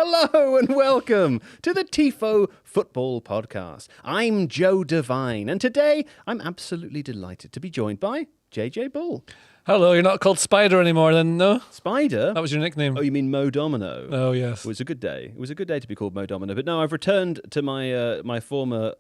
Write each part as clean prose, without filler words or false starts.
Hello and welcome to the Tifo Football Podcast. I'm Joe Devine, and today I'm absolutely delighted to be joined by JJ Bull. Hello, you're not called Spider anymore then, no? Spider? That was your nickname. Oh, you mean Mo Domino? Oh, yes. It was a good day. It was a good day to be called Mo Domino. But no, I've returned to my my former,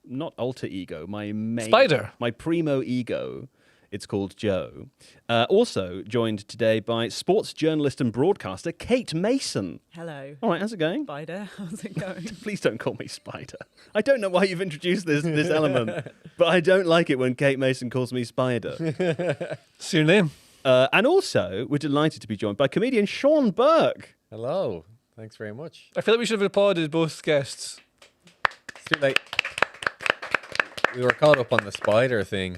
not alter ego, my main... Spider. My primo ego. It's called Joe. Also joined today by sports journalist and broadcaster Kate Mason. Hello. All right, how's it going? Spider, how's it going? Please don't call me Spider. I don't know why you've introduced this element, but I don't like it when Kate Mason calls me Spider. It's your name. And also, we're delighted to be joined by comedian Sean Burke. Hello. Thanks very much. I feel like we should have applauded both guests. It's too late. We were caught up on the spider thing.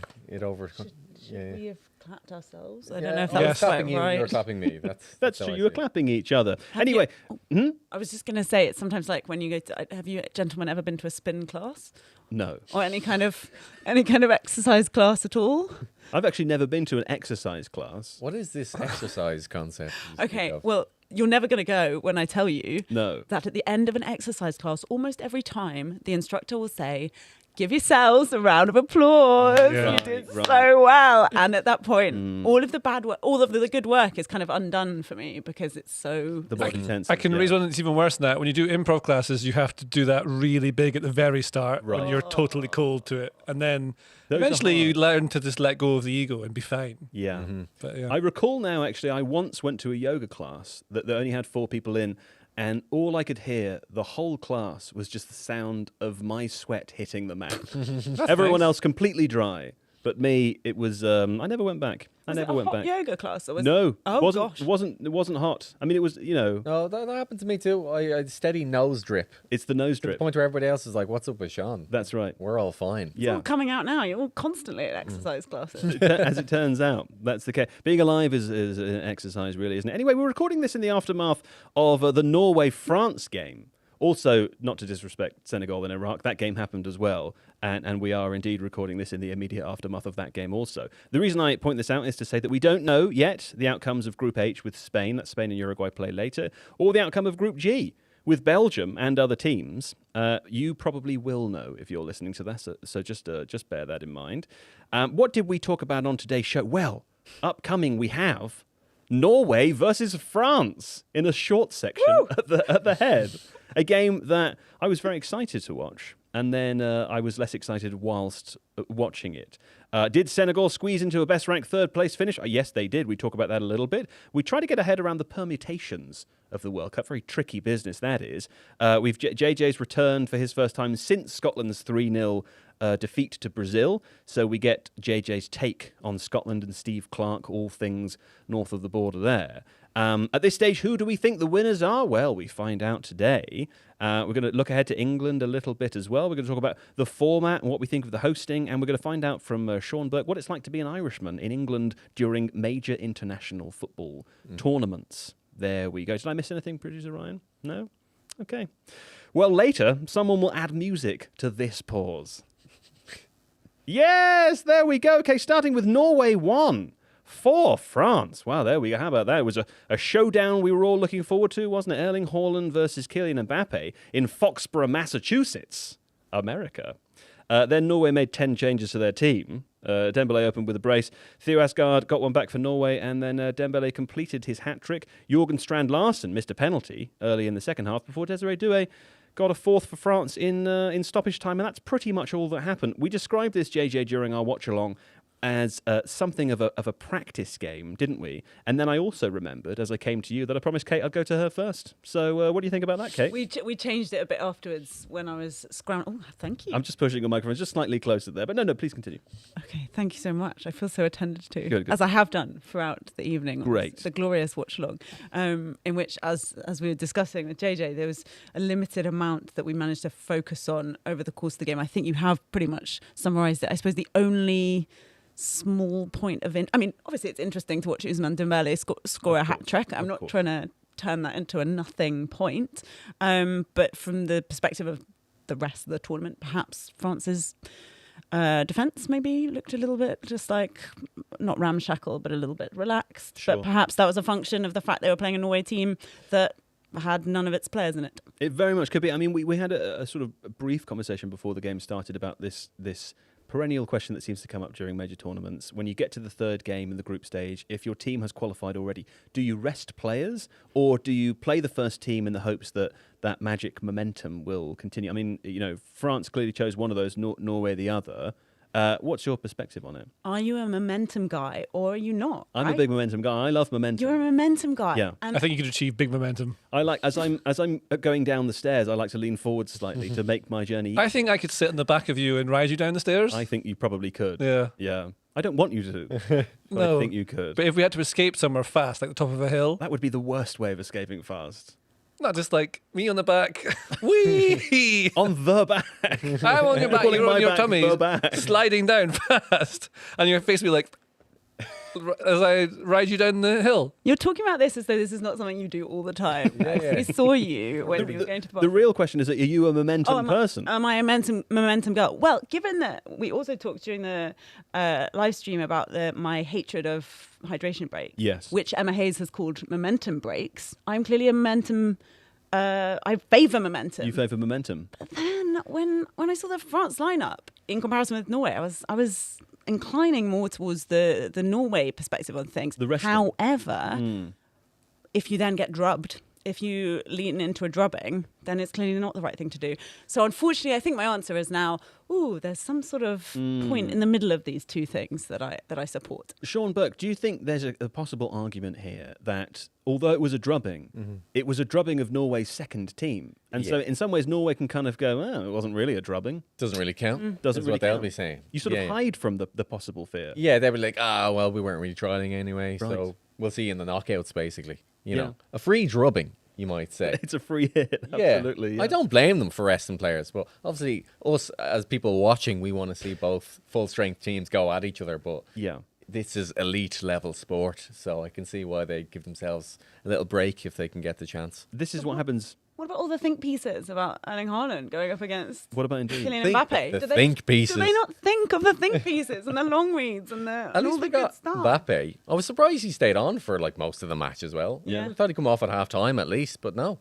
Should we have clapped ourselves? I Yeah, don't know if I that was was quite clapping you, right. you were clapping me. That's how true. I You were see it. clapping each other. Anyway, I was just going to say, it's sometimes like when you go to, have you gentlemen ever been to a spin class? no. Or any kind of exercise class at all? I've actually never been to an exercise class. What is this exercise concept? you speak Okay, of? well, you're never going to go when I tell you No. that at the end of an exercise class, almost every time, the instructor will say, give yourselves a round of applause. Yeah. You did Right. so well. And at that point, all of the bad work, all of the good work is kind of undone for me because it's so... The body tense. I can raise one that's even worse than that. When you do improv classes, you have to do that really big at the very start Right. when you're totally cold to it. And then Those are eventually you hard. learn to just let go of the ego and be fine. Yeah. But yeah. I recall now, actually, I once went to a yoga class that only had 4 people in, and all I could hear the whole class was just the sound of my sweat hitting the mat. Everyone nice. else completely dry. But me, it was, I never went back. Was never it a went hot back. yoga class? Or was No. Oh, wasn't, gosh. It wasn't hot. I mean, it was, No, that happened to me too. I steady nose drip. it's the nose To the drip. point where everybody else is like, what's up with Sean? That's right. We're all fine. It's Yeah. all coming out now. You're all constantly at exercise classes. As it turns out, that's the case. Being alive is an exercise, really, isn't it? Anyway, we're recording this in the aftermath of the Norway-France game. Also, not to disrespect Senegal and Iraq, that game happened as well. And we are indeed recording this in the immediate aftermath of that game also. The reason I point this out is to say that we don't know yet the outcomes of Group H with Spain, that Spain and Uruguay play later, or the outcome of Group G with Belgium and other teams. You probably will know if you're listening to this, so just bear that in mind. What did we talk about on today's show? Well, upcoming we have Norway versus France in a short section at the head. A game that I was very excited to watch, and then I was less excited whilst watching it. Did Senegal squeeze into a best-ranked third-place finish? Yes, they did. We talk about that a little bit. We try to get a head around the permutations of the World Cup. Very tricky business, that is. We've JJ's returned for his first time since Scotland's 3-0 defeat to Brazil. So we get JJ's take on Scotland and Steve Clarke, all things north of the border there. At this stage, who do we think the winners are? Well, we find out today. We're going to look ahead to England a little bit as well. We're going to talk about the format and what we think of the hosting, and we're going to find out from Sean Burke what it's like to be an Irishman in England during major international football tournaments. There we go. Did I miss anything, producer Ryan? No? Okay. Well, later, someone will add music to this pause. Yes, there we go. Okay, starting with Norway 1. For France. Wow, there we go. How about that? It was a showdown we were all looking forward to, wasn't it? Erling Haaland versus Kylian Mbappe in Foxborough, Massachusetts, America. Then Norway made 10 changes to their team. Dembele opened with a brace. Theo Asgard got one back for Norway, and then Dembele completed his hat-trick. Jorgen Strand-Larsen missed a penalty early in the second half before Desiree Doué got a fourth for France in stoppage time, and that's pretty much all that happened. We described this, JJ, during our watch-along as something of a practice game, didn't we? And then I also remembered, as I came to you, that I promised Kate I'd go to her first. So what do you think about that, Kate? We changed it a bit afterwards when I was scrambling. Oh, thank you. I'm just pushing your microphone just slightly closer there. But no, please continue. Okay, thank you so much. I feel so attended to, Good. as I have done throughout the evening. Great. The glorious watch along, in which, as we were discussing with JJ, there was a limited amount that we managed to focus on over the course of the game. I think you have pretty much summarised it. I suppose the only small point of I mean, obviously it's interesting to watch Ousmane Dembele score a hat-trick. I'm not trying to turn that into a nothing point. But from the perspective of the rest of the tournament, perhaps France's defence maybe looked a little bit just like, not ramshackle, but a little bit relaxed. Sure. But perhaps that was a function of the fact they were playing a Norway team that had none of its players in it. It very much could be. I mean, we had a sort of brief conversation before the game started about this perennial question that seems to come up during major tournaments. When you get to the third game in the group stage, if your team has qualified already, do you rest players or do you play the first team in the hopes that that magic momentum will continue? I mean, France clearly chose one of those, Norway the other. What's your perspective on it? Are you a momentum guy or are you not? I'm a big momentum guy. I love momentum. You're a momentum guy. Yeah. And I think you could achieve big momentum. I like as I'm going down the stairs, I like to lean forward slightly to make my journey. I think I could sit in the back of you and ride you down the stairs. I think you probably could. Yeah. Yeah. I don't want you to. But No. I think you could. But if we had to escape somewhere fast, like the top of a hill, That would be the worst way of escaping fast. not just like me on the back, wee, On the back. I'm on your back, Calling you're my on your back tummy, the back. sliding down fast, and your face will be like, as I ride you down the hill. you're talking about this as though this is not something you do all the time. Yeah. We saw you when we were going to The real question is, are you a momentum person? Am I a momentum girl? Well, given that we also talked during the live stream about my hatred of hydration break, Yes. which Emma Hayes has called momentum breaks, I'm clearly a momentum. I favour momentum. You favour momentum. But then when I saw the France lineup in comparison with Norway, I was inclining more towards the Norway perspective on things. The wrestling. However, if you then get drubbed, if you lean into a drubbing, then it's clearly not the right thing to do. So unfortunately, I think my answer is now, there's some sort of point in the middle of these two things that I support. Sean Burke, do you think there's a possible argument here that although it was a drubbing, it was a drubbing of Norway's second team? And so in some ways, Norway can kind of go, it wasn't really a drubbing. Doesn't really count. Doesn't is really what they'll count. be saying. You sort of hide from the possible fear. Yeah, they were like, well, we weren't really trying anyway, Right. so we'll see you in the knockouts, basically. You Yeah. know, a free drubbing, you might say. It's a free hit. Absolutely. I don't blame them for resting players, but obviously us as people watching, we want to see both full strength teams go at each other. But Yeah. this is elite level sport, so I can see why they give themselves a little break if they can get the chance. This is what happens. What about all the think pieces about Erling Haaland going up against What about indeed? Kylian Think- Mbappe? the Do they- think pieces. Do they not think of the think pieces and the long reads and At all least the we good got stuff? Mbappe. I was surprised he stayed on for like most of the match as well. Yeah. I thought he'd come off at half time at least, but no.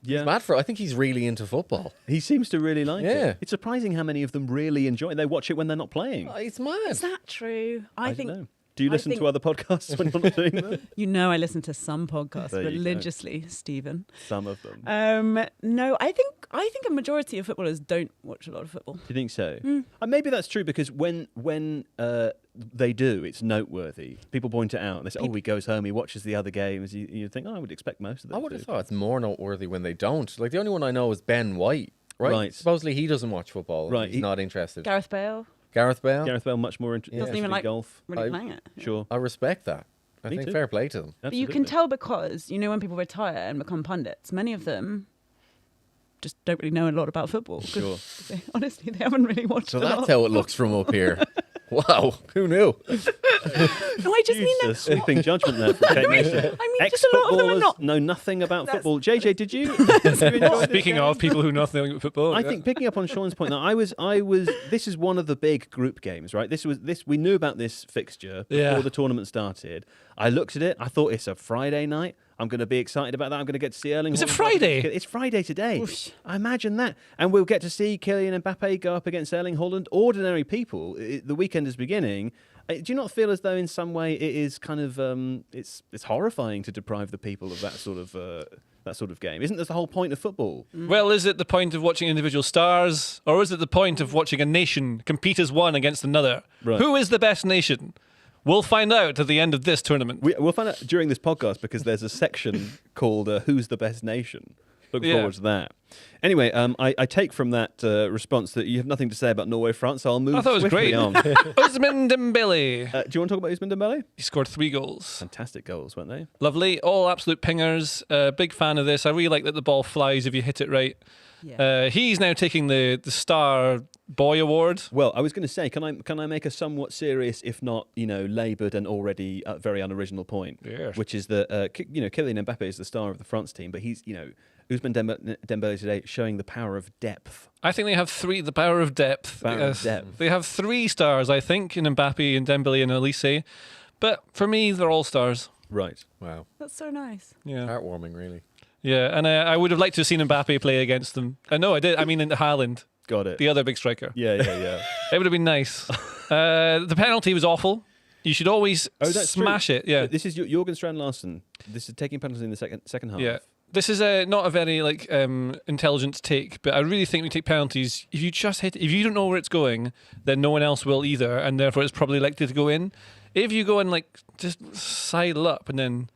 Yeah. Mad for I think he's really into football. He seems to really like Yeah. it. It's surprising how many of them really enjoy it. They watch it when they're not playing. It's mad. Is that true? I think don't know. Do you I listen think- to other podcasts when you're not doing that? I listen to some podcasts There you go. religiously, Stephen. Some of them. No, I think a majority of footballers don't watch a lot of football. Do you think so? Maybe that's true because when they do, it's noteworthy. People point it out. They say, he goes home, he watches the other games. You think, I would expect most of them I would to. have thought it's more noteworthy when they don't. Like the only one I know is Ben White, right? Right. Supposedly he doesn't watch football. Right. He's not interested. Gareth Bale Gareth Bale? Gareth Bale much more interested doesn't even in like golf. really I- playing it. Sure. I respect that. I Me think too. fair play to them. But you can Absolutely. tell because, when people retire and become pundits, many of them just don't really know a lot about football. 'Cause Sure. honestly, they haven't really watched So a lot. that's how it looks from up here. Wow, who knew? No, I just mean that. Jesus, sweeping judgment there from Kate Mason. I mean, just a lot of them are Ex-footballers not. know nothing about That's- football. JJ, did you? Did you enjoy this Speaking game? of people who know nothing about football, I yeah. think picking up on Sean's point, that I was. This is one of the big group games, right? We knew about this fixture before Yeah. the tournament started. I looked at it. I thought it's a Friday night. I'm going to be excited about that. I'm going to get to see Erling. Is it Haaland. Friday? It's Friday today. Whoosh. I imagine that, and we'll get to see Kylian Mbappe go up against Erling Haaland. Ordinary people. The weekend is beginning. Do you not feel as though, in some way, it is kind of it's horrifying to deprive the people of that sort of game? Isn't this the whole point of football? Well, is it the point of watching individual stars, or is it the point of watching a nation compete as one against another? Right. Who is the best nation? We'll find out at the end of this tournament. We'll find out during this podcast because there's a section called "Who's the Best Nation." Look Yeah. forward to that. Anyway, I take from that response that you have nothing to say about Norway, France. So I'll move I thought it was swiftly great. on. Ousmane Dembele. Do you want to talk about Ousmane Dembele? He scored 3 goals. Fantastic goals, weren't they? Lovely. All absolute pingers. Big fan of this. I really like that the ball flies if you hit it right. Yeah. He's now taking the Star Boy Award. Well, I was going to say, can I make a somewhat serious, if not laboured and already very unoriginal point, Yes. which is that Kylian Mbappe is the star of the France team, but he's Ousmane Dembele today showing the power of depth. I think they have 3, the power of depth. Power of depth. They have 3 stars, I think, in Mbappe and Dembele and Elise. But for me, they're all stars. Right. Wow. That's so nice. Yeah. Heartwarming, really. Yeah, and I would have liked to have seen Mbappe play against them. No, I did. I mean, in Haaland, Got it. the other big striker. Yeah. It would have been nice. The penalty was awful. You should always smash it. Yeah. This is Jorgen Strand Larsen. This is taking penalties in the second half. Yeah. This is not a very intelligent take, but I really think we take penalties. If you just hit, if you don't know where it's going, then no one else will either, and therefore it's probably likely to go in. If you go and just sidle up and then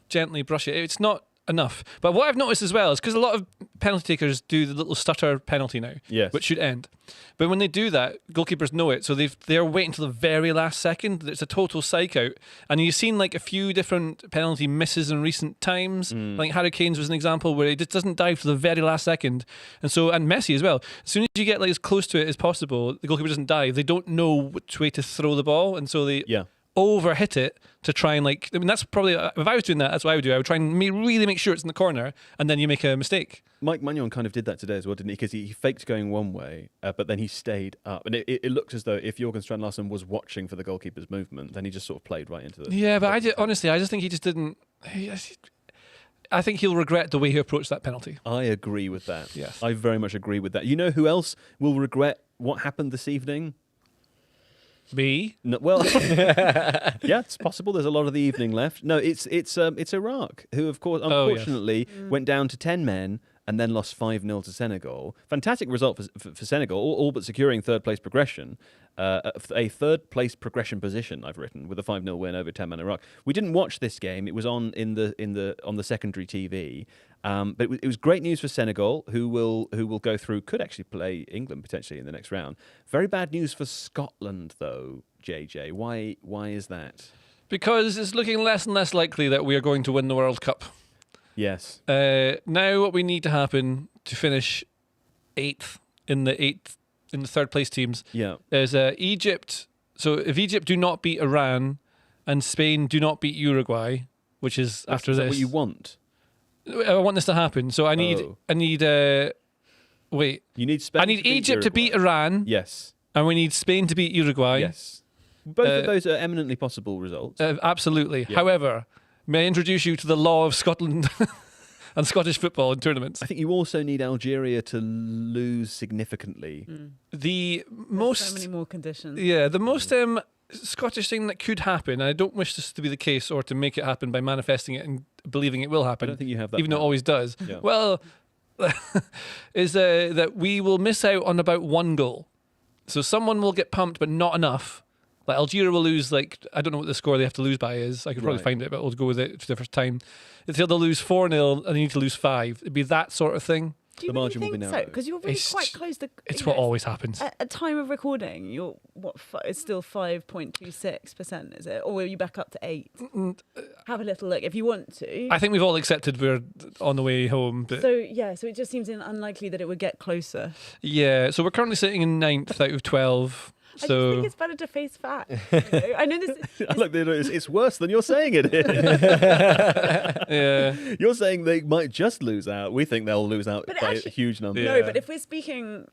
gently brush it, it's not enough. But what I've noticed as well is because a lot of penalty takers do the little stutter penalty now, Yes. which should end. But when they do that, goalkeepers know it, so they're waiting until the very last second. It's a total psych out. And you've seen a few different penalty misses in recent times. Like Harry Kane's was an example where he just doesn't dive to the very last second. And Messi as well. As soon as you get as close to it as possible, the goalkeeper doesn't dive. They don't know which way to throw the ball, and so they over hit it to try and that's probably, if I was doing that, that's what I would do. I would try and really make sure it's in the corner, and then you make a mistake. Mike Magnon kind of did that today as well, didn't he? Because he faked going one way, but then he stayed up. And it looked as though if Jorgen Strand Larsen was watching for the goalkeeper's movement, then he just sort of played right into the... Yeah, but honestly, I just think he just didn't... I think he'll regret the way he approached that penalty. I agree with that. Yes. I very much agree with that. You know who else will regret what happened this evening? Me? No, well, yeah, it's possible. There's a lot of the evening left. No, it's Iraq, who, of course, unfortunately, went down to 10 men and then lost 5-0 to Senegal. Fantastic result for Senegal, all but securing third-place progression. A third-place progression position, I've written, with a 5-0 win over 10-man Iraq. We didn't watch this game. It was on on the secondary TV. But it was great news for Senegal, who will go through, could actually play England potentially in the next round. Very bad news for Scotland, though, JJ. Why is that? Because it's looking less and less likely that we are going to win the World Cup. Yes. Now what we need to happen to finish eighth in the third place teams is Egypt. So if Egypt do not beat Iran and Spain do not beat Uruguay, which is after is this. That what you want? I want this to happen. So I need wait. You need Spain. I need Egypt to beat Iran. Yes. And we need Spain to beat Uruguay. Yes. Both of those are eminently possible results. Absolutely. Yeah. However, may I introduce you to the law of Scotland and Scottish football in tournaments? I think you also need Algeria to lose significantly. The There's most so many more conditions. Yeah, the most Scottish thing that could happen, and I don't wish this to be the case or to make it happen by manifesting it and believing it will happen. I don't think you have that. Even though it always does. Yeah. Well, is that we will miss out on about one goal. So someone will get pumped, but not enough. Like Algeria will lose, I don't know what the score they have to lose by is. I could probably find it, but we'll go with it for the first time. Until they'll lose 4-0 and they need to lose 5. It'd be that sort of thing. Do you The really margin will be think narrow. so? Because you're really quite close to... It's what always happens. At time of recording, you're it's still 5.26%, is it? Or will you back up to 8? Have a little look if you want to. I think we've all accepted we're on the way home. But So it just seems unlikely that it would get closer. yeah, so we're currently sitting in 9th out of 12. I just So think it's better to face facts. You know? I know this. Look, it's worse than you're saying it is. yeah. You're saying they might just lose out. We think they'll lose out But by actually- a huge number. Yeah. No, but if we're speaking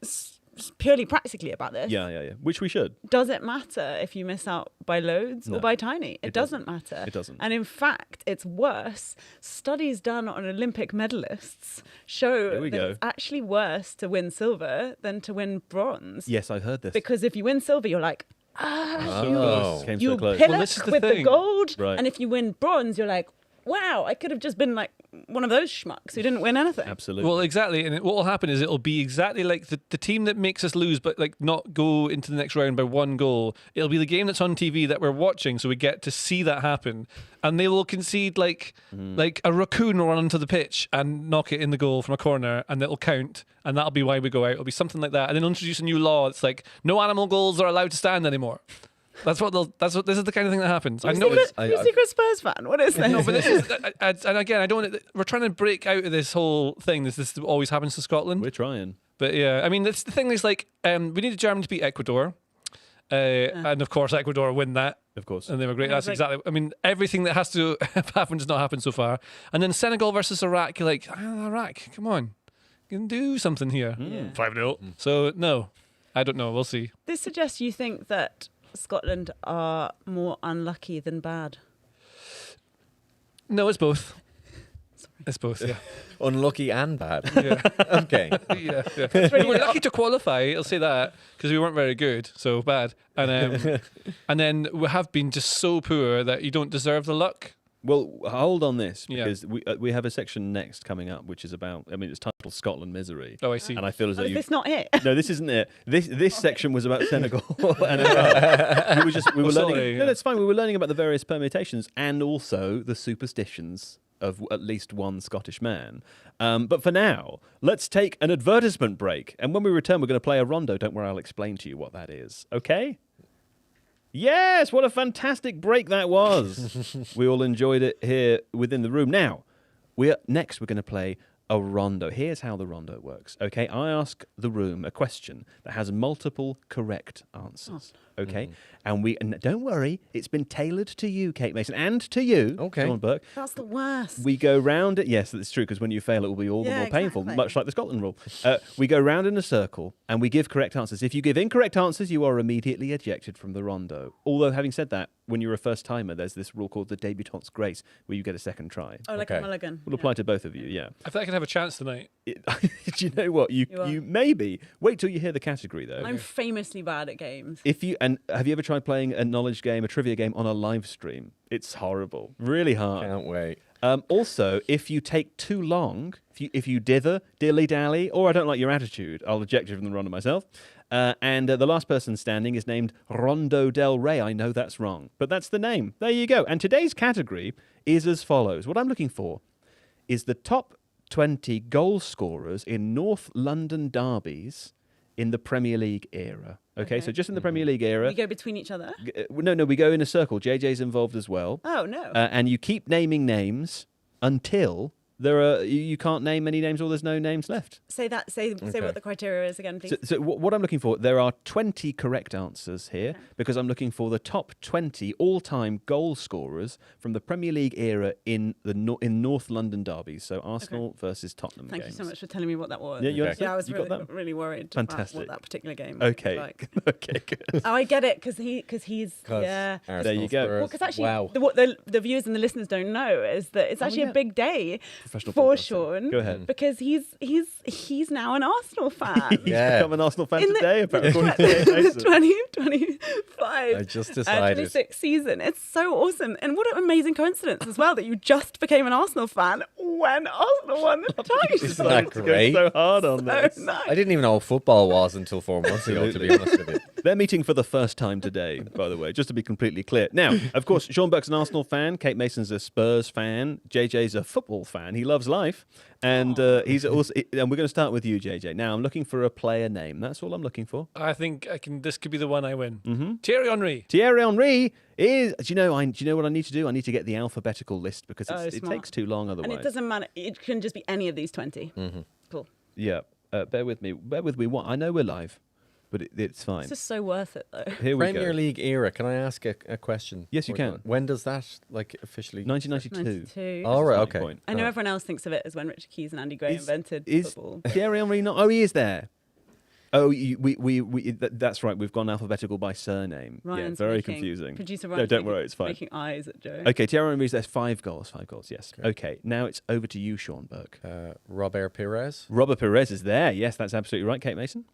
purely practically about this, Yeah. Which we should. does it matter if you miss out by loads No, or by tiny? It doesn't. doesn't matter. It doesn't. And in fact, it's worse. Studies done on Olympic medalists show There we that go. it's actually worse to win silver than to win bronze. Yes, I've heard this. Because if you win silver, you're like, Oh. Came so you close. pillock Well, this is the with the thing. gold. Right. And if you win bronze, you're like, wow, I could have just been like one of those schmucks who didn't win anything. Absolutely. Well, exactly. And what will happen is it'll be exactly like the team that makes us lose, but not go into the next round by one goal. It'll be the game that's on TV that we're watching, so we get to see that happen. And they will concede like a raccoon will run onto the pitch and knock it in the goal from a corner, and it'll count, and that'll be why we go out. It'll be something like that, and then they'll introduce a new law. It's like no animal goals are allowed to stand anymore. This is the kind of thing that happens. I know it's. You're a secret Spurs fan. What is this? No, but this is, and again, I don't. We're trying to break out of this whole thing. This always happens to Scotland. We're trying. But yeah, I mean, the thing is we needed Germany to beat Ecuador, and of course Ecuador win that, Of course. and they were great. Yeah, That's it's like- exactly. I mean, everything that has to have happened has not happened so far. And then Senegal versus Iraq, you're like, Iraq, come on, you can do something here. 5-0. So no, I don't know. We'll see. This suggests you think that Scotland are more unlucky than bad. No, it's both. It's both, yeah. Unlucky and bad. Yeah. Okay. Yeah. We were lucky to qualify, I'll say that, because we weren't very good, so bad. And then we have been just so poor that you don't deserve the luck. Well, hold on this, Yeah. because we have a section next coming up, which is about, it's titled Scotland Misery. Oh, I see. And I feel as though Is this not it? No, this isn't it. This section was about Senegal and Iraq. We were learning. Sorry, No, yeah. that's fine. We were learning about the various permutations and also the superstitions of at least one Scottish man. But for now, let's take an advertisement break. And when we return, we're going to play a rondo. Don't worry, I'll explain to you what that is. Okay? Yes, what a fantastic break that was. We all enjoyed it here within the room. Now, we're going to play a rondo. Here's how the rondo works. Okay, I ask the room a question that has multiple correct answers. Okay, and don't worry, it's been tailored to you, Kate Mason, and to you, Okay. Sean Burke. That's the worst. We go round it. Yes, that's true, because when you fail, it will be all the Yeah, more painful, exactly. much like the Scotland rule. We go round in a circle and we give correct answers. If you give incorrect answers, you are immediately ejected from the rondo. Although, having said that, when you're a first timer, there's this rule called the debutante's grace, where you get a second try. Oh, like Okay. a mulligan. Will apply to both of you. Yeah. I think I can have a chance tonight. Do you know what? You are. You maybe wait till you hear the category though. I'm famously bad at games. Have you ever tried playing a knowledge game, a trivia game on a live stream? It's horrible, really hard. Can't wait. Also, if you take too long, if you dither, dilly dally, or I don't like your attitude, I'll eject you from the rondo myself. And the last person standing is named Rondo Del Rey. I know that's wrong, but that's the name. There you go. And today's category is as follows. What I'm looking for is the top 20 goal scorers in North London derbies in the Premier League era. Okay, so just in the Premier League era. We go between each other. No, we go in a circle. JJ's involved as well. Oh no. And you keep naming names until you can't name any names or there's no names left. Say what the criteria is again, please. So what I'm looking for, there are 20 correct answers here because I'm looking for the top 20 all-time goal scorers from the Premier League era in North London derbies. So Arsenal versus Tottenham Thank games. you so much for telling me what that was. Yeah, you understood? Yeah, I was You got really, that? really worried Fantastic. about what that particular game was Okay. like. Okay, good. Oh, I get it because he's yeah. There you go. Well, because actually, Wow. what the viewers and the listeners don't know is that it's actually yeah. a big day Professional for broadcaster. Sean. Go ahead. Because he's now an Arsenal fan. He's Yeah. become an Arsenal fan In the- today, apparently. according to Kate Mason. 2025. I just decided. 26 season. It's so awesome. And what an amazing coincidence as well that you just became an Arsenal fan when Arsenal won the title. Isn't that To go great? so hard on So this. nice. I didn't even know what football was until 4 months ago, to be honest with you. They're meeting for the first time today, by the way, just to be completely clear. Now, of course, Sean Burke's an Arsenal fan. Kate Mason's a Spurs fan. JJ's a football fan. He loves life. And he's also. And we're going to start with you, JJ. Now, I'm looking for a player name. That's all I'm looking for. I think this could be the one I win. Mm-hmm. Thierry Henry. Thierry Henry is. Do you know what I need to do? I need to get the alphabetical list because Oh, it smart. takes too long otherwise. And it doesn't matter. It can just be any of these 20. Cool. Yeah. Bear with me. What? I know we're live, but it's fine. It's just so worth it, though. Here we Premier go. League era. Can I ask a question? Yes, you Or- can. When does that officially? 1992. 92. All right. Starting Okay. point. I know everyone else thinks of it as when Richard Keys and Andy Gray invented Is football. Thierry Henry not? Oh, he is there. Oh, that's right. We've gone alphabetical by surname. Ryan's yeah, very making- confusing. Producer No, Ryan's don't making- worry, it's fine. Making eyes at Joe. Okay, Thierry Henry's there's 5 goals. 5 goals, yes. Okay, now it's over to you, Sean Burke. Robert Pires. Robert Perez is there. Yes, that's absolutely right, Kate Mason.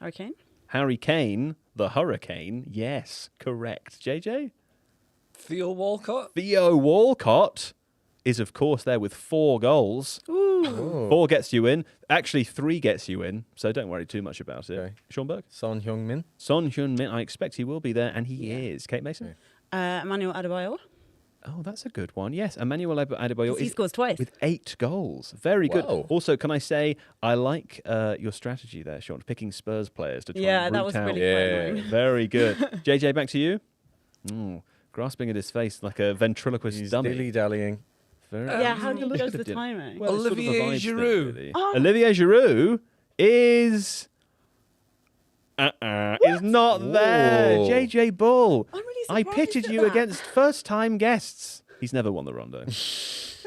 Hurricane. Harry Kane, the Hurricane. Yes, correct. JJ? Theo Walcott. Theo Walcott is, of course, there with 4 goals. Oh. 4 gets you in. Actually, 3 gets you in, so don't worry too much about it. Okay. Sean Burke? Son Heung-min. Son Heung-min, I expect he will be there, and he is. Kate Mason? Emmanuel Adebayor. Oh, that's a good one. Yes, Emmanuel Adebayor 'Cause he is scores twice. with 8 goals. Very good. Whoa. Also, can I say, I like your strategy there, Sean, picking Spurs players to try Yeah, and that was root out. really Yeah. quite annoying. Very good. JJ, back to you. Grasping at his face like a ventriloquist He's dummy. dilly-dallying. Very Yeah, how do you Look judge at the it. timing? Well, it's sort of a Olivier vibes thing, Giroud. really. Oh. Olivier Giroud is... is not there. Whoa. JJ Bull. I'm really I surprised pitted at you that. against first-time guests. He's never won the Rondo. Has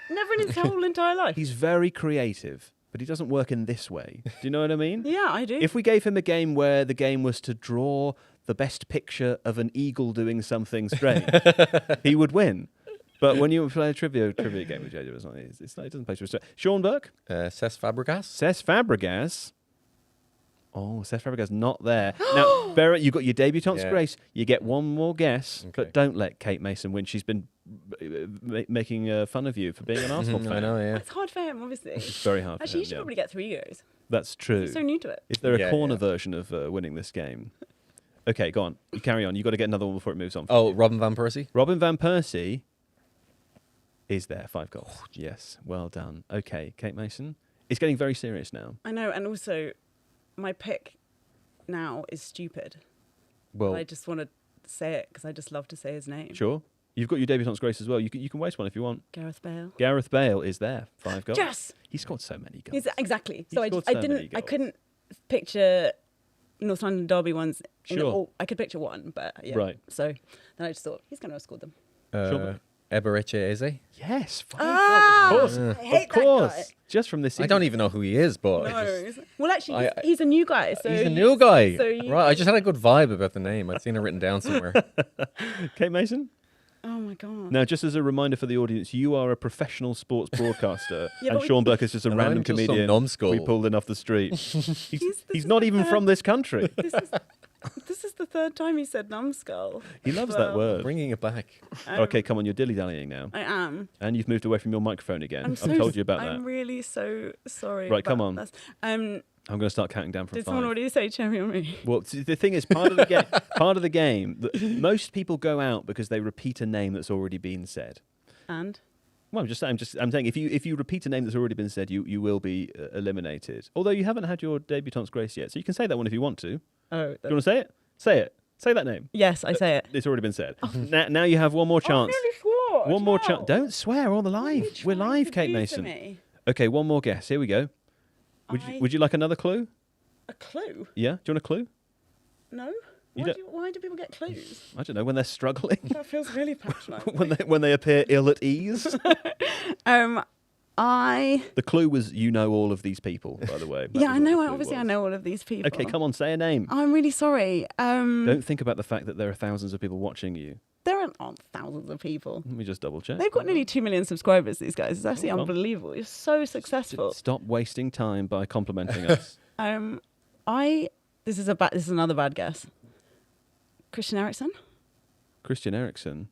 he never in his whole entire life? He's very creative, but he doesn't work in this way. Do you know what I mean? Yeah, I do. If we gave him a game where the game was to draw the best picture of an eagle doing something strange, he would win. But when you play a trivia game with JJ, it doesn't play to respect. Sean Burke? Cesc Fabregas. Cesc Fabregas. Oh, Cesc Fabregas not there. Now, Barrett, you've got your debutante's grace. You get one more guess, but don't let Kate Mason win. She's been making fun of you for being an Arsenal fan. I know, yeah. It's hard for him, obviously. It's very hard Actually, for him, you should probably get 3 goes. That's true. He's so new to it. Is there a Yeah, corner yeah. version of winning this game? Okay, go on. You carry on. You've got to get another one before it moves on. Oh, Robin van Persie. Robin van Persie is there. 5 goals. Yes, well done. Okay, Kate Mason. It's getting very serious now. I know, and also my pick now is stupid. Well, I just want to say it because I just love to say his name. sure. You've got your debutante's grace as well. You can waste one if you want. Gareth Bale. Gareth Bale is there. 5 goals. Yes. He scored so many goals. Exactly. He So scored I so many didn't. I goals. couldn't picture North London derby ones. Sure. I could picture one, but yeah. Right. So then I just thought he's going to have scored them. Eberechi Eze. Yes, 5 Ah! goals. I Of hate course. that guy. Just from this season. I don't even know who he is, but No. Well, actually, he's a new guy. So he's a new guy. So you- Right, I just had a good vibe about the name. I'd seen it written down somewhere. Kate Mason? Oh my god. Now, just as a reminder for the audience, you are a professional sports broadcaster, Yeah, and but Sean Burke is just a And random I'm just some comedian numbskull. we pulled in off the street. This He's is not the even third- from this country. This is the third time he said numbskull. He loves that word. Bringing it back. Okay, come on, you're dilly-dallying now. I am. And you've moved away from your microphone again. I'm so I've told you about I'm that. really so sorry. Right, come about on. this. I'm going to start counting down from Did 5. someone already say cherry on me? Well, the thing is, part of the game, most people go out because they repeat a name that's already been said. And Well, I'm saying if you repeat a name that's already been said, you will be eliminated. Although you haven't had your debutante's grace yet, so you can say that one if you want to. oh, Do you want to say it? Say it. Say that name. yes, I say it. It's already been said. Now you have one more chance. swore. One more chance. Don't swear. We're on the live. We're live, Kate Mason. Okay, one more guess. Here we go. Would you like another clue? A clue? Yeah. Do you want a clue? No. You Why do people get clues? I don't know. When they're struggling, That feels really patronising. when they appear ill at ease. The clue was you know all of these people. By the way. That Yeah, was I what know. the clue Obviously, I was. know all of these people. Okay, come on. Say a name. I'm really sorry. Don't think about the fact that there are thousands of people watching you. There aren't thousands of people. Let me just double check. They've got nearly 2 million subscribers, these guys. It's actually Oh, well. unbelievable. You're so successful. Stop wasting time by complimenting us. This is another bad guess. Christian Eriksen? Christian Eriksen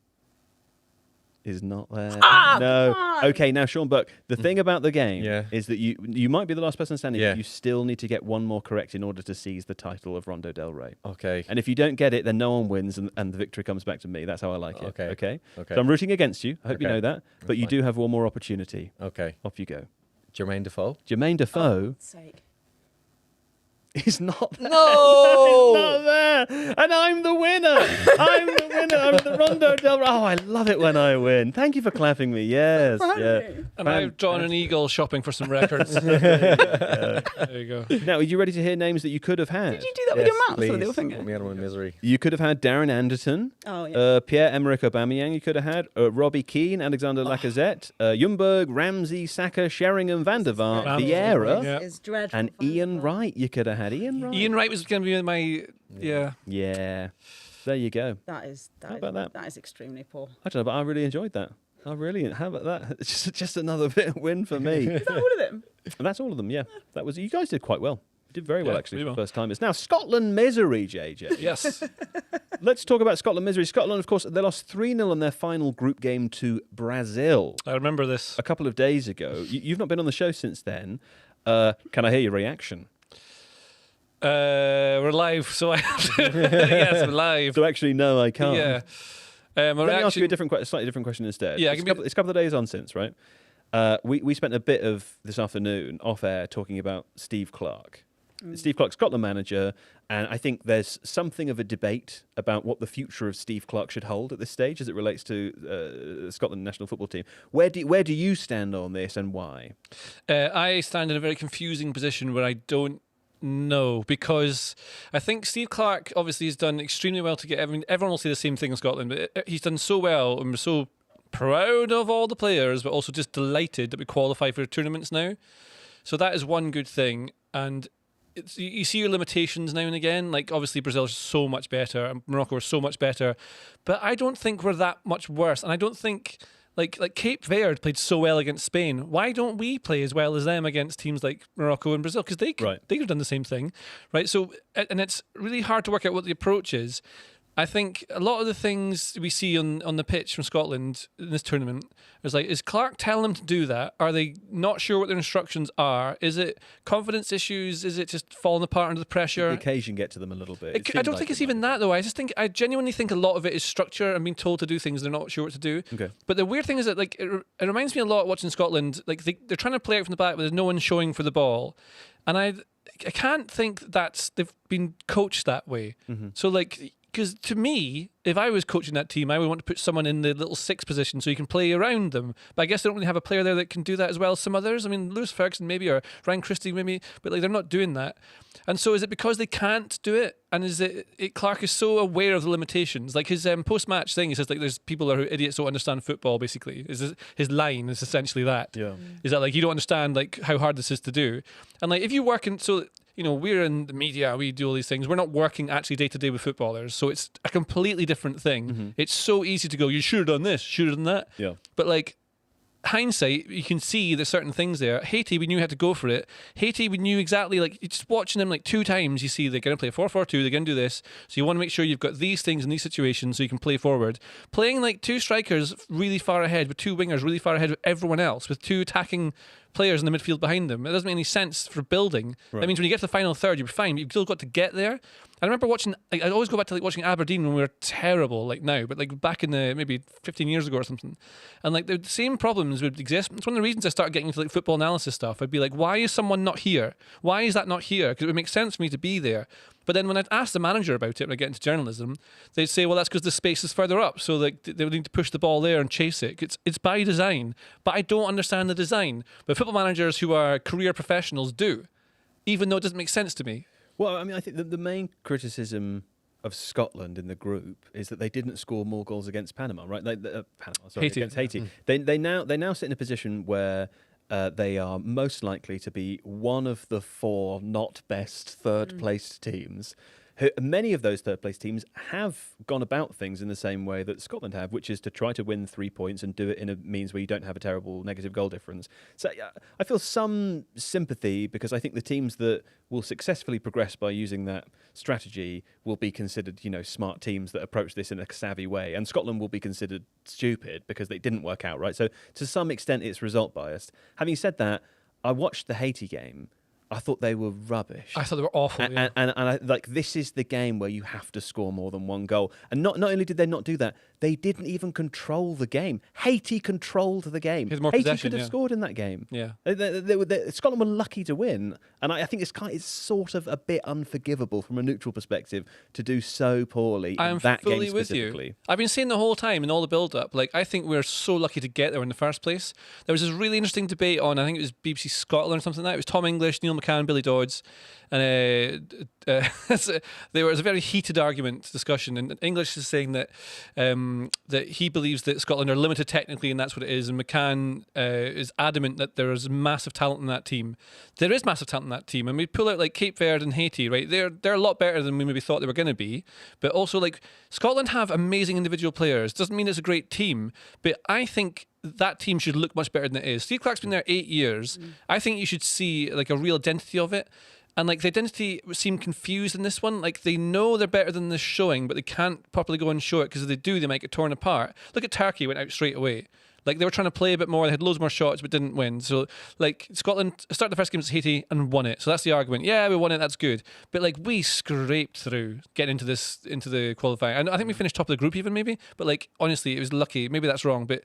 is not there. Ah, no. come on. Okay, now Sean Burke. The thing about the game Yeah. is that you might be the last person standing, Yeah. but you still need to get one more correct in order to seize the title of Rondo Del Rey. Okay. And if you don't get it, then no one wins, and the victory comes back to me. That's how I like it. Okay. Okay. Okay. So I'm rooting against you. I hope you Okay. know that. But you fine. do have one more opportunity. Okay. Off you go. Jermaine Defoe. Jermaine Defoe Sake. is not there. No! He's not there. And I'm the winner. I'm the Rondo Del Rey. Oh, I love it when I win. Thank you for clapping me. Yes. Proud of Yeah. you. And I've drawn an eagle shopping for some records. There you go. Now, are you ready to hear names that you could have had? Did you do that with your mouth or with your finger? Put me out of my misery. You could have had Darren Anderton, Oh, yeah. Pierre-Emerick Aubameyang. You could have had Robbie Keane, Alexander Oh. Lacazette, Ljungberg, Ramsey, Saka, Sheringham, Van der Vaart, Ramsey, Vieira, yeah. It's dreadful. and Ian Wright. You could have had Ian Wright. Ian Wright was going to be my Yeah. There you go. That is How about that? That is extremely poor. I don't know, but I really enjoyed that. How about that? It's just another bit of win for me. Is that all of them? And that's all of them, yeah. That was you guys did quite well. You did very well Yeah, actually we for will. the first time. It's now Scotland misery, JJ. Yes. Let's talk about Scotland misery. Scotland, of course, they lost 3-0 in their final group game to Brazil I remember this. a couple of days ago. You've not been on the show since then. Can I hear your reaction? We're live, so I have to. Yes, we're live. So actually, no, I can't. Yeah. Let me ask you a slightly different question instead. Yeah, it's a couple of days on since, right? We spent a bit of this afternoon off air talking about Steve Clarke. Steve Clarke, Scotland manager, and I think there's something of a debate about what the future of Steve Clarke should hold at this stage as it relates to Scotland national football team. Where do you stand on this, and why? I stand in a very confusing position where I don't know, because I think Steve Clarke obviously has done extremely well to get everyone will say the same thing in Scotland, but he's done so well, and we're so proud of all the players, but also just delighted that we qualify for tournaments now. So that is one good thing, and you see your limitations now and again. Like obviously Brazil is so much better, and Morocco are so much better, but I don't think we're that much worse, and I don't think Like Cape Verde played so well against Spain. Why don't we play as well as them against teams like Morocco and Brazil? Because they could have done the same thing, right? So, and it's really hard to work out what the approach is. I think a lot of the things we see on the pitch from Scotland in this tournament is Clark telling them to do that? Are they not sure what their instructions are? Is it confidence issues? Is it just falling apart under the pressure? The occasion get to them a little bit. I don't think it's even that though. I genuinely think a lot of it is structure and being told to do things they're not sure what to do. Okay. But the weird thing is that like it reminds me a lot watching Scotland. Like they're trying to play out from the back, but there's no one showing for the ball, and I can't think they've been coached that way. Mm-hmm. So like. Because to me, if I was coaching that team, I would want to put someone in the little 6 position so you can play around them. But I guess they don't really have a player there that can do that as well as some others. I mean, Lewis Ferguson maybe, or Ryan Christie maybe, but like they're not doing that. And so is it because they can't do it? And is it Clark is so aware of the limitations? Like his post-match thing, he says like there's people who are idiots don't understand football, basically. His line is essentially that. Yeah. Is that like you don't understand like how hard this is to do. And like if you work in... So, you know, we're in the media, we do all these things. We're not working actually day to day with footballers. So it's a completely different thing. Mm-hmm. It's so easy to go, you should have done this, should have done that. Yeah. But like, hindsight, you can see there's certain things there. Haiti, we knew how to go for it. Haiti, we knew exactly, like, just watching them like 2 times, you see they're going to play 4-4-2, they're going to do this. So you want to make sure you've got these things in these situations so you can play forward. Playing like 2 strikers really far ahead, with 2 wingers really far ahead of everyone else, with 2 attacking players in the midfield behind them. It doesn't make any sense for building. Right. That means when you get to the final third, you'll be fine, but you've still got to get there. I remember watching, like, I always go back to like watching Aberdeen when we were terrible, like now, but like back in the maybe 15 years ago or something. And like the same problems would exist. It's one of the reasons I started getting into like football analysis stuff. I'd be like, why is someone not here? Why is that not here? Because it would make sense for me to be there. But then when I'd ask the manager about it, when I get into journalism, they'd say, well, that's because the space is further up. So like they would need to push the ball there and chase it. It's by design. But I don't understand the design. But football managers who are career professionals do, even though it doesn't make sense to me. Well, I mean, I think the main criticism of Scotland in the group is that they didn't score more goals against Panama, right? Haiti. Against Haiti. They now sit in a position where they are most likely to be one of the 4 not best third-placed teams. Many of those third-place teams have gone about things in the same way that Scotland have, which is to try to win 3 points and do it in a means where you don't have a terrible negative goal difference. So I feel some sympathy because I think the teams that will successfully progress by using that strategy will be considered, smart teams that approach this in a savvy way. And Scotland will be considered stupid because they didn't work out, right? So to some extent, it's result biased. Having said that, I watched the Haiti game. I thought they were rubbish. I thought they were awful. And I, like, this is the game where you have to score more than 1 goal. And not only did they not do that, they didn't even control the game. Haiti controlled the game. Haiti could have scored in that game. Yeah. Scotland were lucky to win. And I think it's sort of a bit unforgivable from a neutral perspective to do so poorly in that game specifically. You. I've been saying the whole time in all the build-up, like, I think we're so lucky to get there in the first place. There was this really interesting debate on, I think it was BBC Scotland or something like that. It was Tom English, Neil McCann, Billy Dodds, and there was a very heated discussion, and English is saying that that he believes that Scotland are limited technically, and that's what it is, and McCann is adamant that there is massive talent in that team. There is massive talent in that team, and we pull out like Cape Verde and Haiti, right? They're a lot better than we maybe thought they were going to be, but also like Scotland have amazing individual players. Doesn't mean it's a great team, but I think that team should look much better than it is. Steve Clark's been there 8 years. I think you should see like a real identity of it. And like the identity seemed confused in this one. Like they know they're better than this showing, but they can't properly go and show it because if they do, they might get torn apart. Look at Turkey, went out straight away. Like they were trying to play a bit more. They had loads more shots, but didn't win. So like Scotland started the first game against Haiti and won it. So that's the argument. Yeah, we won it. That's good. But like we scraped through getting into the qualifying. And I think we finished top of the group even maybe. But like honestly, it was lucky. Maybe that's wrong. But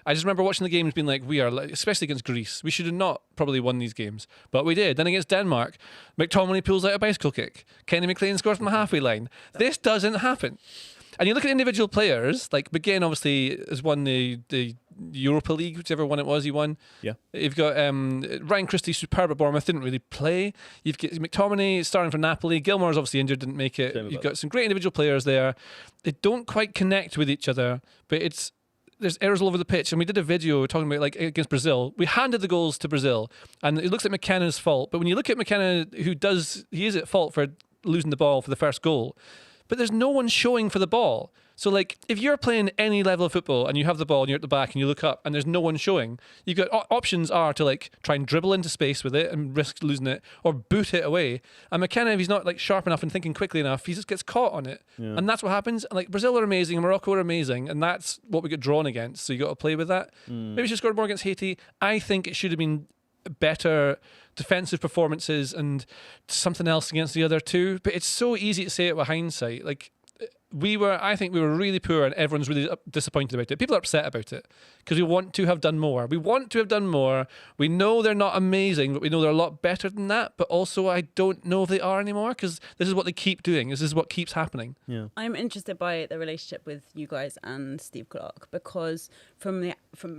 I just remember watching the games being like, we are, like, especially against Greece, we should have not probably won these games. But we did. Then against Denmark, McTominay pulls out a bicycle kick. Kenny McLean scores from the halfway line. This doesn't happen. And you look at individual players, like McGinn obviously has won the Europa League, whichever one it was he won. Yeah. You've got Ryan Christie, superb at Bournemouth, didn't really play. You've got McTominay starting for Napoli. Gilmore's obviously injured, didn't make it. You've got some great individual players there. They don't quite connect with each other, but there's errors all over the pitch. And we did a video talking about like against Brazil. We handed the goals to Brazil, and it looks like McKenna's fault. But when you look at McKenna, he is at fault for losing the ball for the first goal. but there's no one showing for the ball. So, like, if you're playing any level of football and you have the ball and you're at the back and you look up and there's no one showing, you've got options are to, like, try and dribble into space with it and risk losing it, or boot it away. And McKenna, if he's not, like, sharp enough and thinking quickly enough, he just gets caught on it. Yeah. And that's what happens. And, like, Brazil are amazing and Morocco are amazing, and that's what we get drawn against. So you got to play with that. Maybe we should score more against Haiti. I think it should have been better defensive performances and something else against the other two. But it's so easy to say it with hindsight. Like, I think we were really poor, and everyone's really disappointed about it. People are upset about it because we want to have done more. We know they're not amazing, but we know they're a lot better than that. But also, I don't know if they are anymore, because this is what they keep doing. This is what keeps happening. Yeah. I'm interested by the relationship with you guys and Steve Clarke, because from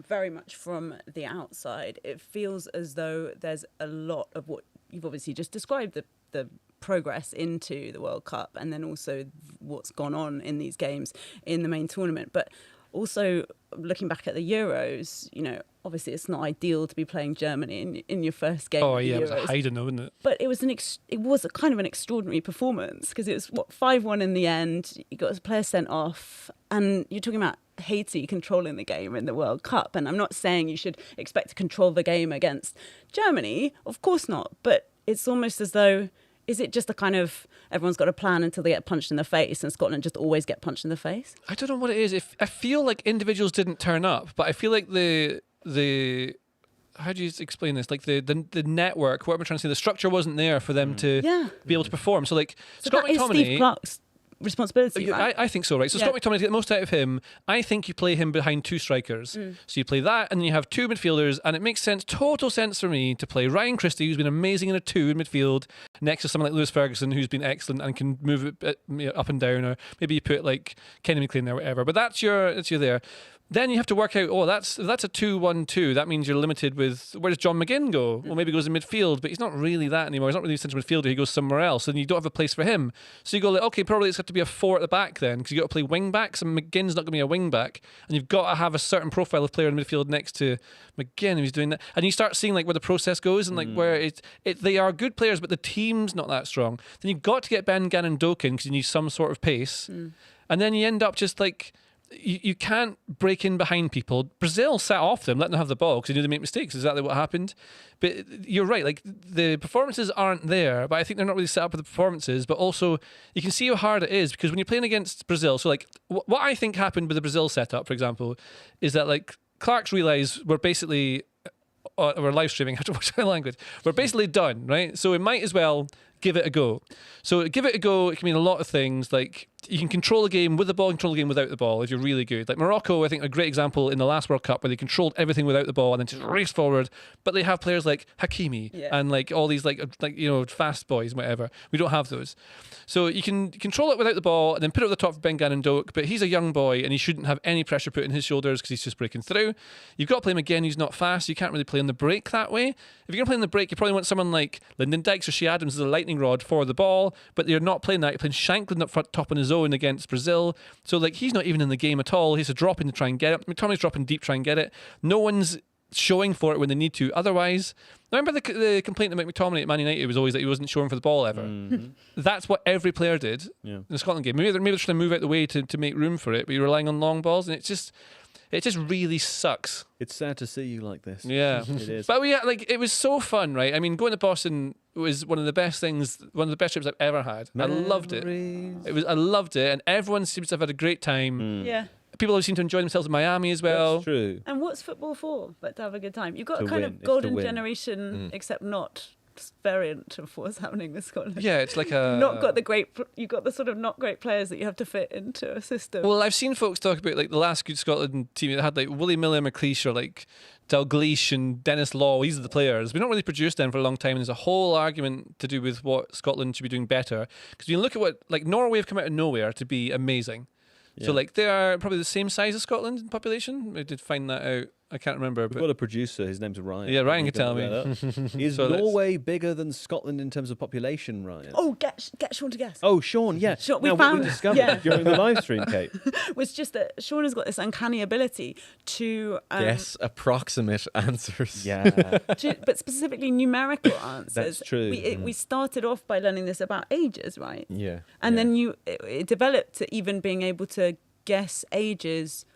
very much from the outside, it feels as though there's a lot of what you've obviously just described, the progress into the World Cup, and then also what's gone on in these games in the main tournament. But also looking back at the Euros, obviously it's not ideal to be playing Germany in your first game. Oh at the yeah, it was Euros. a hiding, wasn't it? But it was a kind of an extraordinary performance, because it was 5-1 in the end. You got a player sent off, and you're talking about Haiti controlling the game in the World Cup. And I'm not saying you should expect to control the game against Germany, of course not. But it's almost as though, is it just a kind of everyone's got a plan until they get punched in the face, and Scotland just always get punched in the face? I don't know what it is. I feel like individuals didn't turn up, but I feel like the how do you explain this? Like the network, what am I trying to say? The structure wasn't there for them to be able to perform. So, like, So Scott that is McTominay, Steve Clarke's responsibility, right? I think so, right? So Yeah. Scott McTominay, to get the most out of him, I think you play him behind two strikers. So you play that, and then you have two midfielders, and it makes total sense for me to play Ryan Christie, who's been amazing in a 2 in midfield, next to someone like Lewis Ferguson, who's been excellent and can move it up and down, or maybe you put like Kenny McLean there, whatever. But that's your there. Then you have to work out, that's a 2-1-2. That means you're limited with, where does John McGinn go? Well, maybe he goes in midfield, but he's not really that anymore. He's not really a central midfielder. He goes somewhere else, and you don't have a place for him. So you go, like, okay, probably it's got to be a 4 at the back then, because you've got to play wing backs, and McGinn's not going to be a wing back. And you've got to have a certain profile of player in midfield next to McGinn if he's doing that. And you start seeing like where the process goes, and like where they are good players, but the team's not that strong. Then you've got to get Ben Gannon Doken, because you need some sort of pace. And then you end up just like, you can't break in behind people. Brazil sat off them, let them have the ball, because they knew they make mistakes. Exactly what happened. But you're right, like, the performances aren't there, but I think they're not really set up with the performances. But also, you can see how hard it is, because when you're playing against Brazil, so like, what I think happened with the Brazil setup, for example, is that like Clark's realised we're basically, we're live streaming, I have to watch my language, we're basically done, right? So we might as well give it a go. So give it a go, it can mean a lot of things. Like, you can control the game with the ball, control the game without the ball if you're really good. Like Morocco, I think a great example in the last World Cup, where they controlled everything without the ball and then just raced forward. But they have players like Hakimi and like all these like fast boys, whatever. We don't have those. So you can control it without the ball and then put it at the top for Ben Gannon Doak, but he's a young boy and he shouldn't have any pressure put on his shoulders because he's just breaking through. You've got to play him again, who's not fast. You can't really play on the break that way. If you're going to play on the break, you probably want someone like Lyndon Dykes or Shea Adams as a lightning rod for the ball, but you're not playing that. You're playing Shanklin up front top on his own against Brazil. So like, he's not even in the game at all. He has to drop in to try and get it. McTominay's dropping deep, try and get it. No one's showing for it when they need to. Otherwise, remember the complaint about McTominay at Man United was always that he wasn't showing for the ball ever. That's what every player did in the Scotland game. Maybe they're trying to move out the way to make room for it, but you're relying on long balls, and it just really sucks. It's sad to see you like this. Yeah. It is. But it was so fun, right? I mean, going to Boston was one of the best trips I've ever had. I loved it. I loved it, and everyone seems to have had a great time. Yeah. People have seemed to enjoy themselves in Miami as well. That's true. And what's football for but to have a good time? You've got To a kind win. of It's to golden win. generation, except not variant of what's happening with Scotland. Yeah, it's like a you've got the sort of not great players that you have to fit into a system. Well, I've seen folks talk about like the last good Scotland team that had like Willie Miller McLeish or like Dalglish and Dennis Law. These are the players. We've not really produced them for a long time, and there's a whole argument to do with what Scotland should be doing better. Because you look at what like Norway have come out of nowhere to be amazing. So like they are probably the same size as Scotland in population. I did find that out I can't remember. We've But got a producer. His name's Ryan. Yeah, Ryan He can tell me. Is So let's- Norway bigger than Scotland in terms of population, Ryan? Oh, get Sean to guess. Oh, Sean, yeah. Sean, we now, what found- we discovered yeah. during the live stream, Kate. Was just that Sean has got this uncanny ability to Yes, approximate answers. Yeah. but specifically numerical answers. That's true. We started off by learning this about ages, right? Yeah. And yeah. then it developed to even being able to guess ages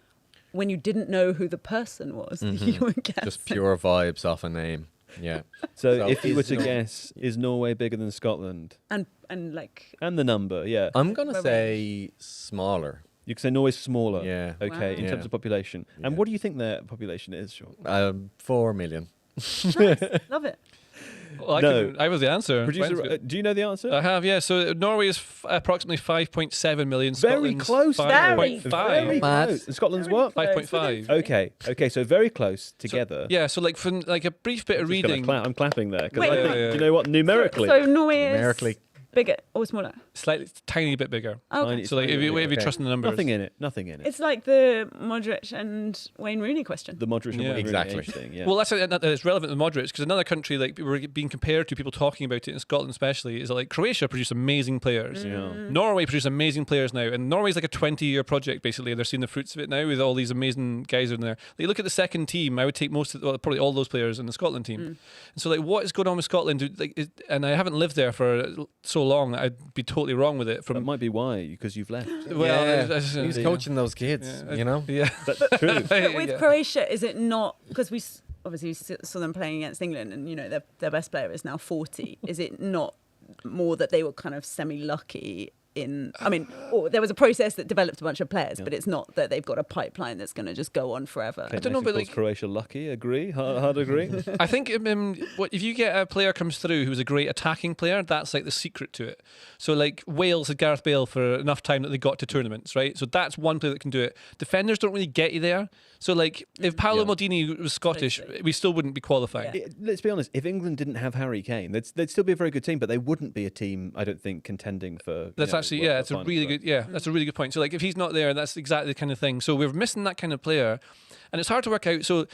when you didn't know who the person was that you were guessing. Just pure vibes off a name. Yeah. So if you were is to Nor- guess, is Norway bigger than Scotland? And like And the number, yeah. I'm gonna Wait. say smaller. You could say Norway's smaller. Yeah. Okay, Wow. in terms Yeah. of population. And Yeah. what do you think their population is, Sean? 4 million. nice, love it. Well, No. I was the answer. Producer, Mine's good. do you know the answer? I have, yeah. So Norway is approximately 5.7 million. Very Scotland's close. Very 5.5. Very Mad. close. And Scotland's Very what? close. 5.5. Okay, so very close together. Yeah, so like from like a brief bit of Just gonna reading, I'm clapping there. 'Cause Wait, I wait, think, wait. do you know what? Numerically. So Norway is Numerically. bigger or smaller? slightly tiny bit bigger. Okay. Tiny- So like if you Okay. trust in the numbers, Nothing in it. Nothing in it. It's like the Modric and Wayne Rooney question. The Modric and Yeah. Wayne Exactly. Rooney thing. Yeah. Well, that's it's relevant to Modric because another country like we're being compared to, people talking about it in Scotland especially, is that like Croatia produce amazing players. Yeah. Norway produce amazing players now, and Norway's like a 20-year project basically. They're seeing the fruits of it now with all these amazing guys in there. Like, look at the second team. I would take probably all those players in the Scotland team. And so like, what is going on with Scotland? And I haven't lived there for so long. I'd be totally wrong with it. That From might be why, because you've left. well, yeah. I- He was coaching those kids, Yeah. you know? yeah. That's true. But with Yeah. Croatia, is it not because obviously saw them playing against England, and their best player is now 40? Is it not more that they were kind of semi-lucky in? I mean, or there was a process that developed a bunch of players, but it's not that they've got a pipeline that's going to just go on forever. Kate don't know, Mason but calls like- Croatia lucky. Agree? Hard agree. I think if you get a player comes through who's a great attacking player, that's like the secret to it. So like Wales had Gareth Bale for enough time that they got to tournaments, right? So that's one player that can do it. Defenders don't really get you there. So like if Paolo Maldini was Scottish, Totally. we still wouldn't be qualifying. Yeah. Let's be honest. If England didn't have Harry Kane, they'd still be a very good team, but they wouldn't be a team, I don't think, contending for. That's actually World Cup that's a finals, really right? good that's a really good point. So like if he's not there, that's exactly the kind of thing. So we're missing that kind of player, and it's hard to work out. So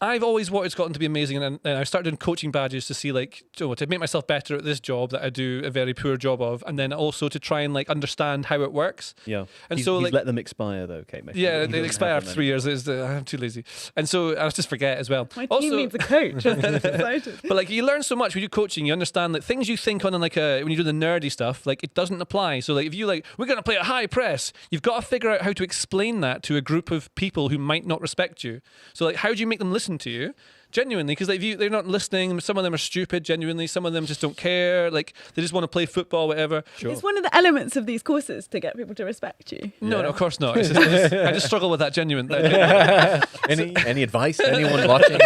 I've always wanted Scotland to be amazing, and I started doing coaching badges to see like to make myself better at this job that I do a very poor job of, and then also to try and like understand how it works. Yeah. And he's, so, he's like- let them expire though, Kate Mason. Yeah, He they doesn't expire have after them 3 years. I'm too lazy, and so I just forget as well. My Also, team needs a coach. I'm excited. but like you learn so much when you do coaching, you understand that things you think on like when you do the nerdy stuff, like it doesn't apply. So like if you like we're gonna play a high press, you've got to figure out how to explain that to a group of people who might not respect you. So like how do you make them listen to you? Genuinely, because like they're not listening. Some of them are stupid. Genuinely, some of them just don't care. Like they just want to play football, whatever. It's one of the elements of these courses to get people to respect you. No, Yeah. no, of course not. I just struggle with that. Genuinely, Any advice? Anyone watching?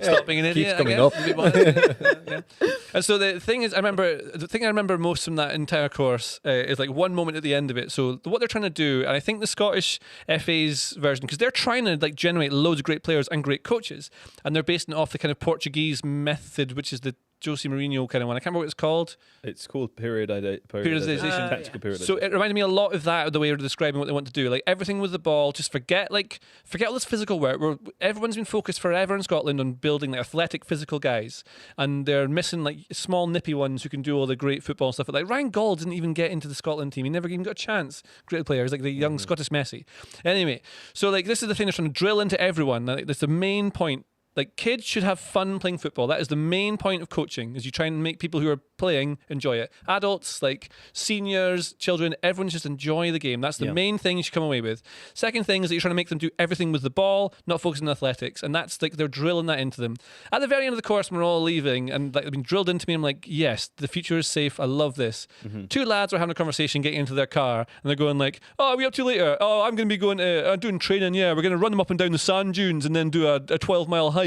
stop being an idiot. Keeps coming I up. guess. Yeah. And so the thing is, I remember most from that entire course is like one moment at the end of it. So what they're trying to do, and I think the Scottish FA's version, because they're trying to like generate loads of great players and great coaches, and they're basing it off the kind of Portuguese method, which is the Jose Mourinho kind of one. I can't remember what it's called. It's called periodization. Periodization. Tactical periodization. So it reminded me a lot of that, the way they're describing what they want to do. Like everything with the ball, just forget all this physical work. Everyone's been focused forever in Scotland on building like athletic, physical guys, and they're missing like small, nippy ones who can do all the great football stuff. Like Ryan Gauld didn't even get into the Scotland team. He never even got a chance. Great player. He's like the young Scottish Messi. Anyway, so like this is the thing they're trying to drill into everyone. Like, that's the main point. Like kids should have fun playing football. That is the main point of coaching, is you try and make people who are playing enjoy it. Adults, like seniors, children, everyone just enjoy the game. That's the main thing you should come away with. Second thing is that you're trying to make them do everything with the ball, not focus on athletics. And that's like they're drilling that into them. At the very end of the course, when we're all leaving and like they've been drilled into me, I'm like, yes, the future is safe. I love this. Two lads are having a conversation, getting into their car, and they're going like, oh, are we up to later? Oh, I'm going to be going, I'm doing training. Yeah, we're going to run them up and down the sand dunes and then do a 12-mile hike.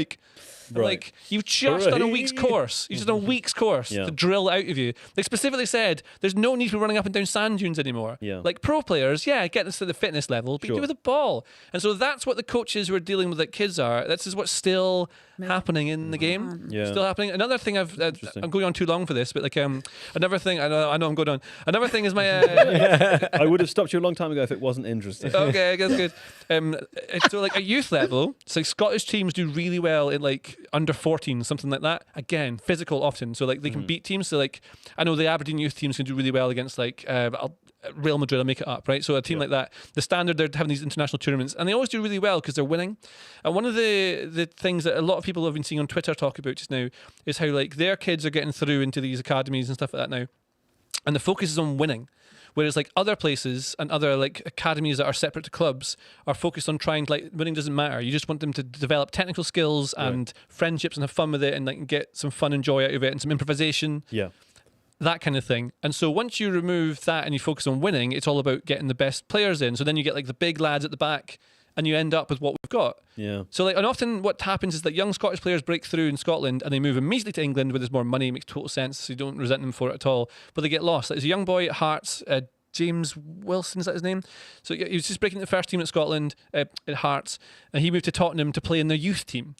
Right. Like, you've just done a Hooray. week's course. You've just done a week's course Yeah. to drill out of you. They specifically said there's no need for running up and down sand dunes anymore. Yeah. Like pro players, get us to the fitness level, but you Sure. do with a ball. And so that's what the coaches who are dealing with like kids are. This is what's still happening in the game. Yeah. Still happening. Another thing Interesting. I'm going on too long for this, but like another thing I know I'm going on. Another thing is my I would have stopped you a long time ago if it wasn't interesting. okay, that's good. So like at youth level, so like Scottish teams do really well in like under 14, something like that. Again, physical often, so like they can beat teams. So like I know the Aberdeen youth teams can do really well against like Real Madrid. I'll make it up, right? So a team like that, the standard they're having these international tournaments, and they always do really well because they're winning. And one of the things that a lot of people have been seeing on Twitter talk about just now is how like their kids are getting through into these academies and stuff like that now, and the focus is on winning. Whereas like other places and other like academies that are separate to clubs are focused on trying to, like, winning doesn't matter. You just want them to develop technical skills and friendships and have fun with it and like get some fun and joy out of it and some improvisation. Yeah. That kind of thing. And so once you remove that and you focus on winning, it's all about getting the best players in. So then you get like the big lads at the back and you end up with what we've got. Yeah. So like, and often what happens is that young Scottish players break through in Scotland and they move immediately to England where there's more money. It makes total sense. So you don't resent them for it at all. But they get lost. Like, there's a young boy at Hearts, James Wilson, is that his name? So he was just breaking the first team at Scotland at Hearts, and he moved to Tottenham to play in their youth team.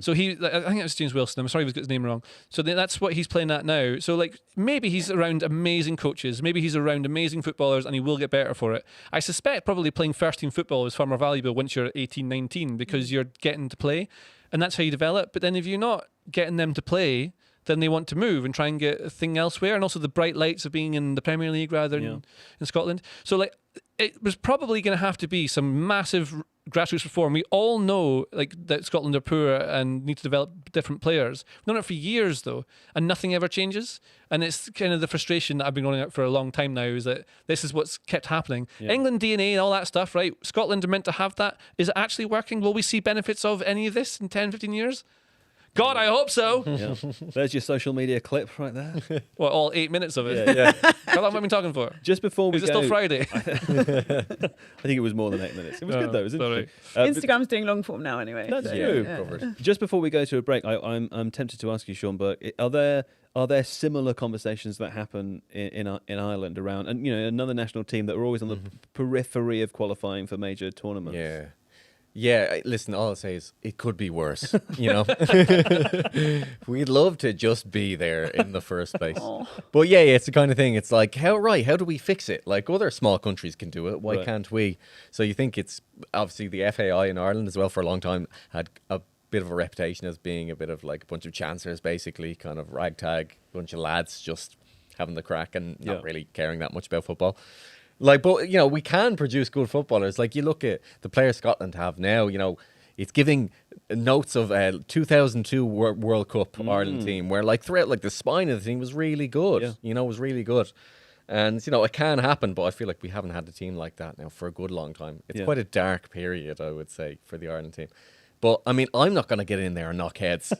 So I think it was James Wilson. I'm sorry if I got his name wrong. So that's what he's playing at now. So like maybe he's around amazing coaches, maybe he's around amazing footballers, and he will get better for it. I suspect probably playing first team football is far more valuable once you're 18, 19 because you're getting to play, and that's how you develop. But then if you're not getting them to play, then they want to move and try and get a thing elsewhere. And also the bright lights of being in the Premier League rather than in Scotland. So like it was probably going to have to be some massive grassroots reform. We all know like that Scotland are poor and need to develop different players. We've known it for years though, and nothing ever changes. And it's kind of the frustration that I've been going out for a long time now, is that this is what's kept happening. England DNA and all that stuff, right? Scotland are meant to have that. Is it actually working? Will we see benefits of any of this in 10, 15 years? God, I hope so. Yeah. There's your social media clip right there. What, all 8 minutes of it? Yeah. How long have I been talking for? Just before we Is it go, still Friday? I think it was more than 8 minutes. It was good though. It was sorry. interesting. Instagram's doing long form now anyway. That's so, true. yeah. Just before we go to a break, I'm tempted to ask you, Sean Burke, are there similar conversations that happen in Ireland around, and another national team that are always on the periphery of qualifying for major tournaments? Yeah, listen, all I'll say is it could be worse, We'd love to just be there in the first place. But yeah, it's the kind of thing, it's like, how do we fix it? Like, other small countries can do it, why can't we? So you think it's, obviously the FAI in Ireland as well for a long time had a bit of a reputation as being a bit of like a bunch of chancers, basically, kind of ragtag bunch of lads just having the crack and not really caring that much about football. Like, but, we can produce good footballers. Like, you look at the players Scotland have now, it's giving notes of 2002 World Cup Ireland team where, like, throughout, like, the spine of the team was really good, was really good. And, it can happen, but I feel like we haven't had a team like that now for a good long time. It's quite a dark period, I would say, for the Ireland team. But, I mean, I'm not going to get in there and knock heads,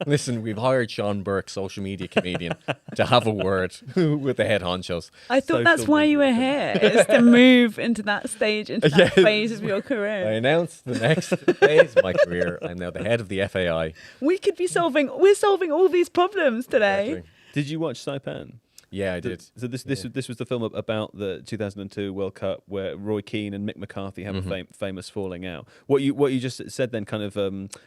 Listen, we've hired Sean Burke, social media comedian, to have a word with the head honchos. I thought that's why you were here, is to move into that stage, into that phase of your I career. announced the next phase of my career. I'm now the head of the FAI. We're solving all these problems today. Did you watch Saipan? Yeah, I did. So this was the film about the 2002 World Cup where Roy Keane and Mick McCarthy have a famous falling out. What you just said then, kind of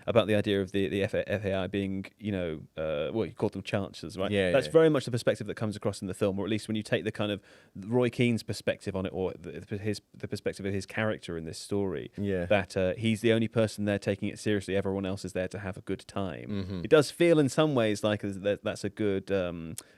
about the idea of the FAI being, what you call them, chancers, right? Yeah, that's very much the perspective that comes across in the film, or at least when you take the kind of Roy Keane's perspective on it, or the perspective of his character in this story. Yeah. That he's the only person there taking it seriously. Everyone else is there to have a good time. It does feel in some ways like that's a good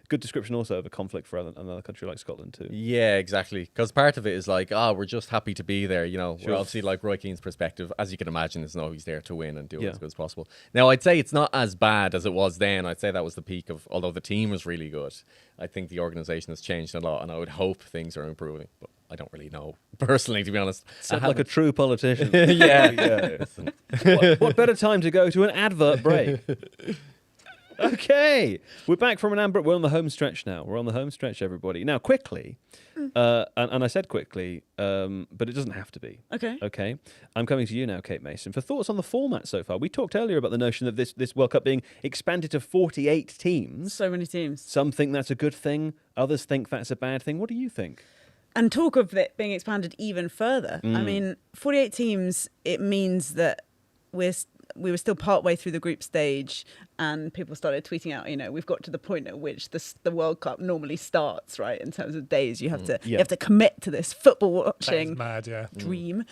description also of a conflict for another country like Scotland too. Yeah, exactly. Because part of it is like, we're just happy to be there. We're obviously, like, Roy Keane's perspective, as you can imagine, is he's there to win and do it as good as possible. Now, I'd say it's not as bad as it was then. I'd say that was the peak of, although the team was really good, I think the organisation has changed a lot, and I would hope things are improving. But I don't really know personally, to be honest. Sound like a true politician. yeah. What better time to go to an advert break? Okay, we're back from an amber. We're on the home stretch now. We're on the home stretch, everybody. Now, quickly, and I said quickly, but it doesn't have to be. Okay. Okay, I'm coming to you now, Kate Mason, for thoughts on the format so far. We talked earlier about the notion of this World Cup being expanded to 48 teams. So many teams. Some think that's a good thing. Others think that's a bad thing. What do you think? And talk of it being expanded even further. I mean, 48 teams, it means that we were still partway through the group stage and people started tweeting out, we've got to the point at which the World Cup normally starts, right? In terms of days, you have to commit to this football watching dream,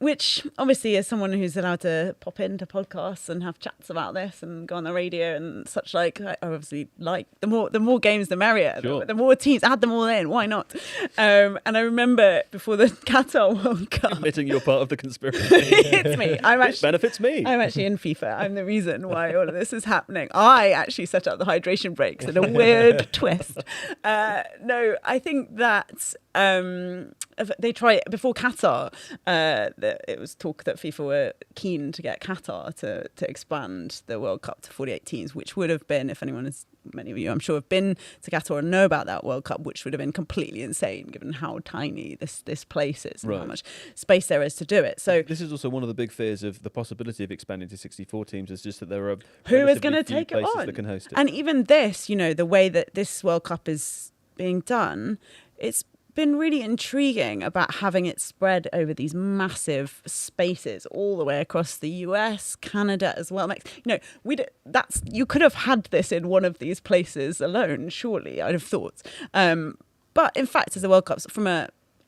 which obviously as someone who's allowed to pop into podcasts and have chats about this and go on the radio and such like, I obviously like the more games, the merrier, sure. the more teams, add them all in, why not? And I remember before the Qatar World Cup. Admitting you're part of the conspiracy. It's me. It benefits me. I'm actually in FIFA. I'm the reason why all of this is happening. I actually set up the hydration breaks in a weird twist. No, I think that they tried before Qatar. It was talk that FIFA were keen to get Qatar to expand the World Cup to 48 teams, which would have been, if anyone has, many of you I'm sure have been to Qatar and know about that World Cup, which would have been completely insane given how tiny this place is and how much space there is to do it. So this is also one of the big fears of the possibility of expanding to 64 teams is just that there are who is going to take it on that can host it. And even this, the way that this World Cup is being done, it's been really intriguing about having it spread over these massive spaces all the way across the US, Canada as well. You could have had this in one of these places alone, surely, I'd have thought. But in fact, as the World Cup's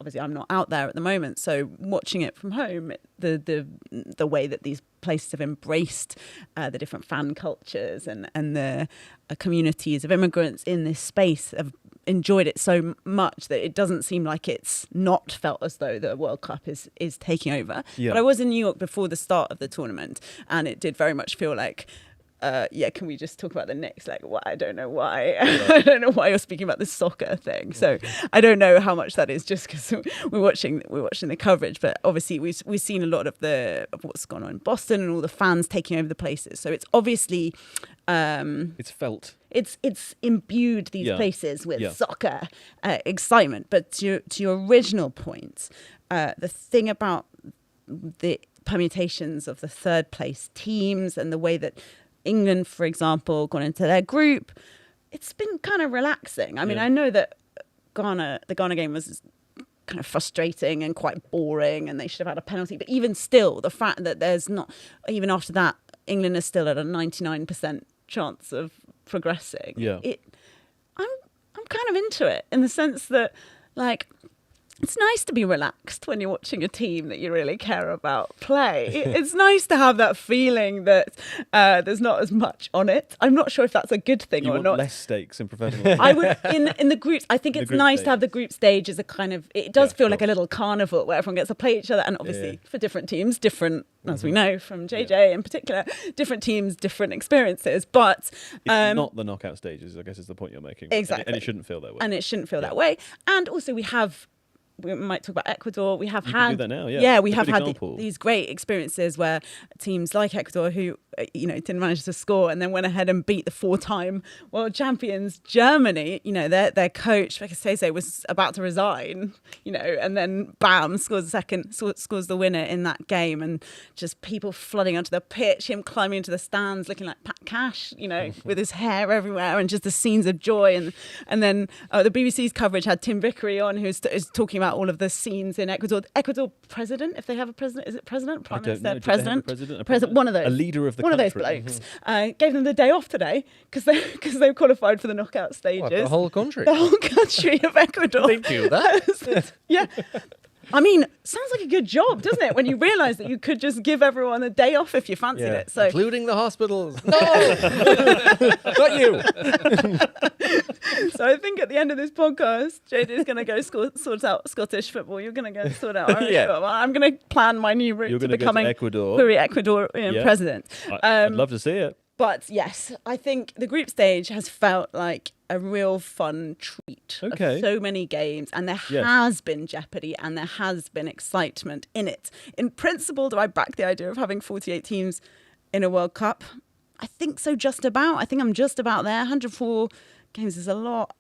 obviously I'm not out there at the moment, so watching it from home, the way that these places have embraced the different fan cultures and the communities of immigrants in this space have enjoyed it so much that it doesn't seem like it's not felt as though the World Cup is taking over. Yeah. But I was in New York before the start of the tournament, and it did very much feel like, can we just talk about the Knicks? Like, I don't know why. I don't know why you're speaking about this soccer thing. So I don't know how much that is just because we're watching the coverage. But obviously we've seen a lot of what's gone on in Boston and all the fans taking over the places. So it's obviously it's felt. It's imbued these places with soccer excitement. But to your original point, the thing about the permutations of the third place teams and the way that England, for example, gone into their group, it's been kind of relaxing. I mean, I know that the Ghana game was kind of frustrating and quite boring and they should have had a penalty. But even still, the fact that there's not, even after that, England is still at a 99% chance of progressing. Yeah. I'm kind of into it in the sense that, like, it's nice to be relaxed when you're watching a team that you really care about play. It's nice to have that feeling that there's not as much on it. I'm not sure if that's a good thing or not. Less stakes in professional. I would in the groups. I think it's nice to have the group stage as a kind of. It does feel like a little carnival where everyone gets to play each other, and obviously for different teams, different. As we know from JJ in particular, different teams, different experiences. But it's not the knockout stages, I guess, is the point you're making. Exactly, and it shouldn't feel that way. And it shouldn't feel that way. And also we might talk about Ecuador. We have had do that now, we have had these great experiences where teams like Ecuador, who didn't manage to score and then went ahead and beat the 4-time world champions Germany. Their coach Becasese was about to resign. And then bam, scores the winner in that game, and just people flooding onto the pitch, him climbing into the stands looking like Pat Cash, with his hair everywhere, and just the scenes of joy. And then the BBC's coverage had Tim Vickery on, who's talking about all of the scenes in Ecuador president, if they have a president, is it president, prime minister, president, one of those, a leader of the one country. Of those blokes. Gave them the day off today because they've qualified for the knockout stages. What, the whole country? The whole country of Ecuador. They do that? Yeah. I mean, sounds like a good job, doesn't it? When you realise that you could just give everyone a day off if you fancied it. So, including the hospitals. No, not you. So I think at the end of this podcast, JJ is going to go sort out Scottish football. You're going to go sort out Irish football. I'm going to plan my new route to becoming Ecuadorian president. I'd love to see it. But yes, I think the group stage has felt like a real fun treat of so many games, and there has been jeopardy and there has been excitement in it. In principle, do I back the idea of having 48 teams in a World Cup? I think so, just about. I think I'm just about there. 104 games is a lot.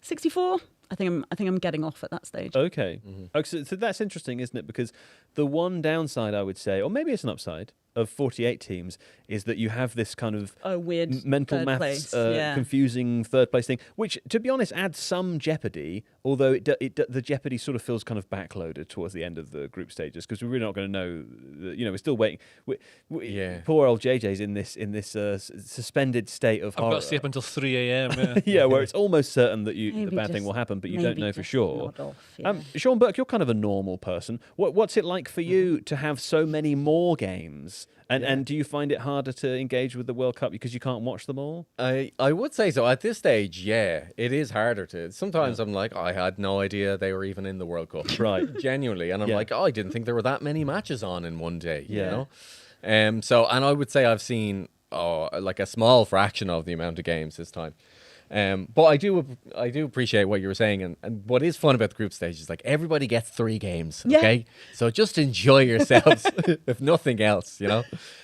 64. I think I'm getting off at that stage. Okay. Oh, so that's interesting, isn't it? Because the one downside, I would say, or maybe it's an upside, of 48 teams is that you have this kind of weird mental third maths, place. confusing third place thing, which, to be honest, adds some jeopardy, although the jeopardy sort of feels kind of backloaded towards the end of the group stages, because we're really not going to know, we're still waiting. Poor old JJ's in this suspended state of horror. I've got to stay up until 3 a.m. Yeah, where it's almost certain that the Maybe bad thing will happen, but you don't know for just sure. nod off, yeah. Sean Burke, you're kind of a normal person. What's it like for you to have so many more games? And do you find it harder to engage with the World Cup because you can't watch them all? I would say so. At this stage, yeah, it is harder to. Sometimes I'm like, I had no idea they were even in the World Cup. Right. Genuinely. And I'm like, I didn't think there were that many matches on in one day, Yeah. you know? And I would say I've seen like a small fraction of the amount of games this time. But I do appreciate what you were saying, and what is fun about the group stage is like everybody gets 3 games, okay? So just enjoy yourselves, if nothing else, you know.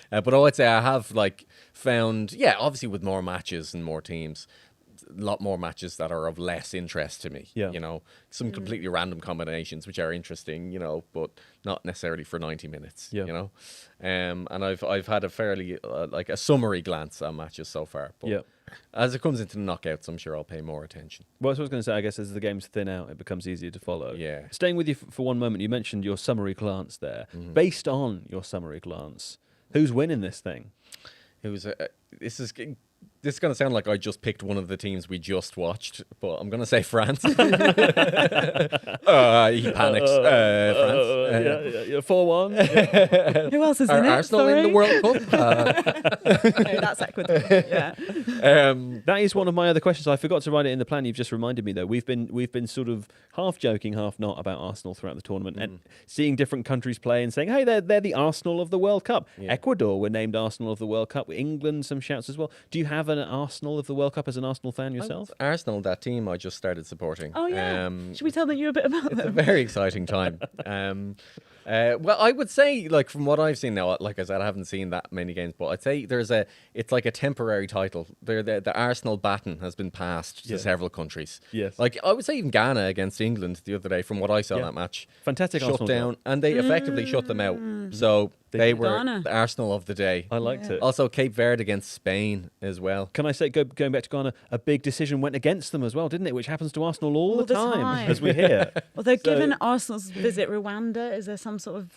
But I would say I have like found, obviously with more matches and more teams, a lot more matches that are of less interest to me. Yeah. You know, some completely random combinations which are interesting, you know, but not necessarily for 90 minutes. Yeah. You know, and I've had a fairly like a summary glance at matches so far. But as it comes into the knockouts, I'm sure I'll pay more attention. Well, that's what I was going to say. I guess as the games thin out, it becomes easier to follow. Yeah. Staying with you for one moment, you mentioned your summary glance there. Based on your summary glance, who's winning this thing? This is going to sound like I just picked one of the teams we just watched, but I'm going to say France. He panics. France. 4-1. Who else is Are in it? Arsenal in the World Cup? No, that's Ecuador. Yeah. That is one of my other questions. I forgot to write it in the plan. You've just reminded me, though. We've been sort of half joking, half not about Arsenal throughout the tournament, and seeing different countries play and saying, hey, they're the Arsenal of the World Cup. Yeah. Ecuador were named Arsenal of the World Cup. England, some shouts as well. Do you have an Arsenal of the World Cup as an Arsenal fan yourself? Arsenal, that team I just started supporting. Oh yeah. Should we tell you a bit about It's a them? very exciting time. Well, I would say, like, from what I've seen now, like I said, I haven't seen that many games, but I'd say it's like a temporary title. The Arsenal baton has been passed to several countries. Yes. Like, I would say even Ghana against England the other day, from what I saw that match. Fantastic Shut Arsenal down, goal. and they effectively shut them out. So they were Ghana. the Arsenal of the day. I liked it. Also, Cape Verde against Spain as well. Can I say, going back to Ghana, a big decision went against them as well, didn't it? Which happens to Arsenal all the time, as we hear. Although, given Arsenal's visit Rwanda, is there some sort of,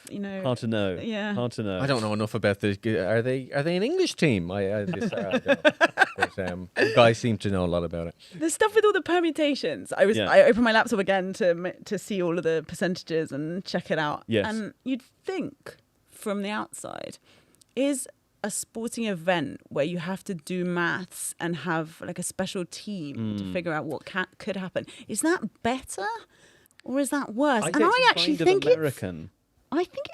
Hard to know. Yeah. Hard to know. I don't know enough about the. Are they an English team? I don't know. But, guys seem to know a lot about it. the stuff with all the permutations. I opened my laptop again to see all of the percentages and check it out. Yes. And you'd think from the outside, is a sporting event where you have to do maths and have like a special team to figure out what could happen, is that better or is that worse? I And I actually think American. but I think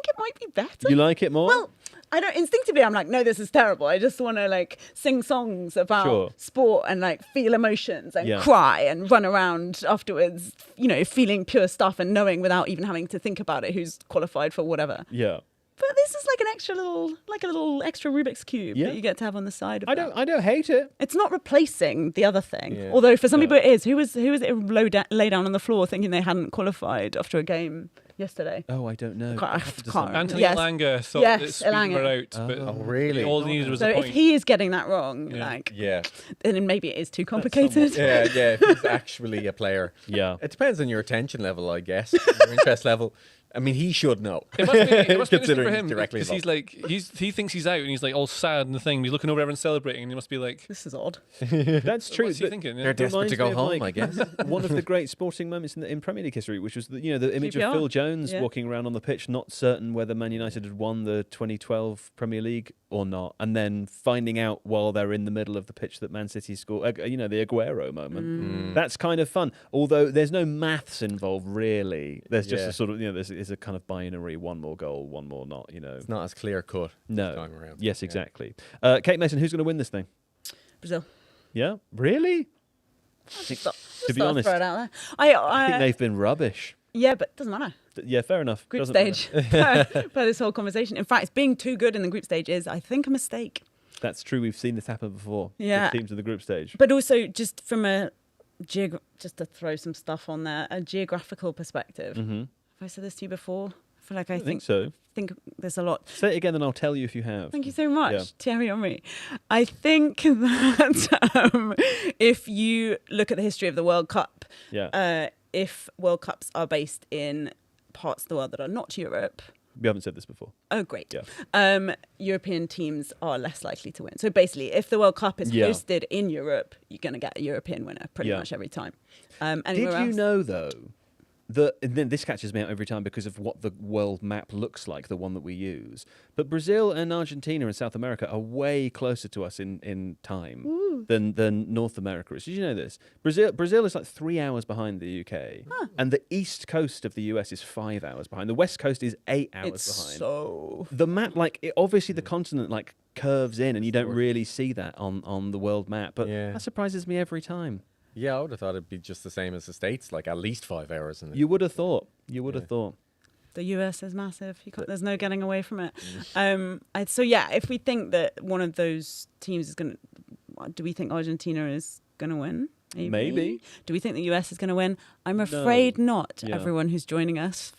it might be better. You like it more? Well, I don't instinctively. I'm like, no, this is terrible. I just want to like sing songs about sport and like feel emotions and cry and run around afterwards. Feeling pure stuff and knowing without even having to think about it who's qualified for whatever. Yeah. But this is like a little extra Rubik's cube that you get to have on the side of I don't hate it. It's not replacing the other thing. Yeah. Although for some people it is. Who was it lay down on the floor thinking they hadn't qualified after a game yesterday? Oh, I don't know. Can't Anthony Yes. Elanga thought Yes, that Sweden Elanga. were out, but Oh, really? all they needed was So a if point. he is getting that wrong, Yeah. then maybe it is too complicated. Yeah, if he's actually a player. Yeah. It depends on your attention level, I guess, your interest level. I mean, he should know. It must be interesting Considering for he's him directly because he's like he thinks he's out and he's like all sad in the thing. He's looking over everyone celebrating and he must be like, This is odd. That's true. what's he but thinking? They're Yeah. desperate to reminds go me of, home, like, I guess. one of the great sporting moments in Premier League history, which was the image QPR. of Phil Jones Yeah. walking around on the pitch, not certain whether Man United had won the 2012 Premier League or not, and then finding out while they're in the middle of the pitch that Man City scored. The Aguero moment. That's kind of fun. Although there's no maths involved really. There's just a sort of there's a kind of binary, one more goal, one more not. It's not as clear cut No. this time around. Yes, exactly. Kate Mason, who's going to win this thing? Brazil. Yeah, really? Just to be thought I'd honest, throw it out there. I think they've been rubbish. Yeah, but it doesn't matter. Yeah, fair enough. Group Doesn't matter. stage. Per this whole conversation. In fact, being too good in the group stage is, I think, a mistake. That's true. We've seen this happen before. Yeah. With teams in the group stage. But also, just from a just to throw some stuff on there, a geographical perspective. Mm-hmm. Have I said this to you before? I feel like I think so. think there's a lot. Say it again, and I'll tell you if you have. Thank you so much, Yeah. Thierry Henry. I think that if you look at the history of the World Cup, Yeah. if World Cups are based in parts of the world that are not Europe, We haven't said this before. oh great, Yeah. European teams are less likely to win. So basically, if the World Cup is Yeah. hosted in Europe, you're going to get a European winner pretty Yeah. much every time. Did Anywhere you else? know, though, that and then this catches me out every time because of what the world map looks like, the one that we use. But Brazil and Argentina and South America are way closer to us in time than North America is. Did you know this? Brazil is like 3 hours behind the UK, and the east coast of the US is 5 hours behind. The west coast is 8 hours It's behind. so... The map, obviously the continent curves in, and you don't really see that on the world map. But Yeah. that surprises me every time. Yeah, I would have thought it'd be just the same as the States, like at least 5 hours. You would have thought. You would have thought. The US is massive. There's no getting away from it. So yeah, if we think that one of those teams is going to, do we think Argentina is going to win? Maybe. Do we think the US is going to win? I'm afraid not. Yeah. Everyone who's joining us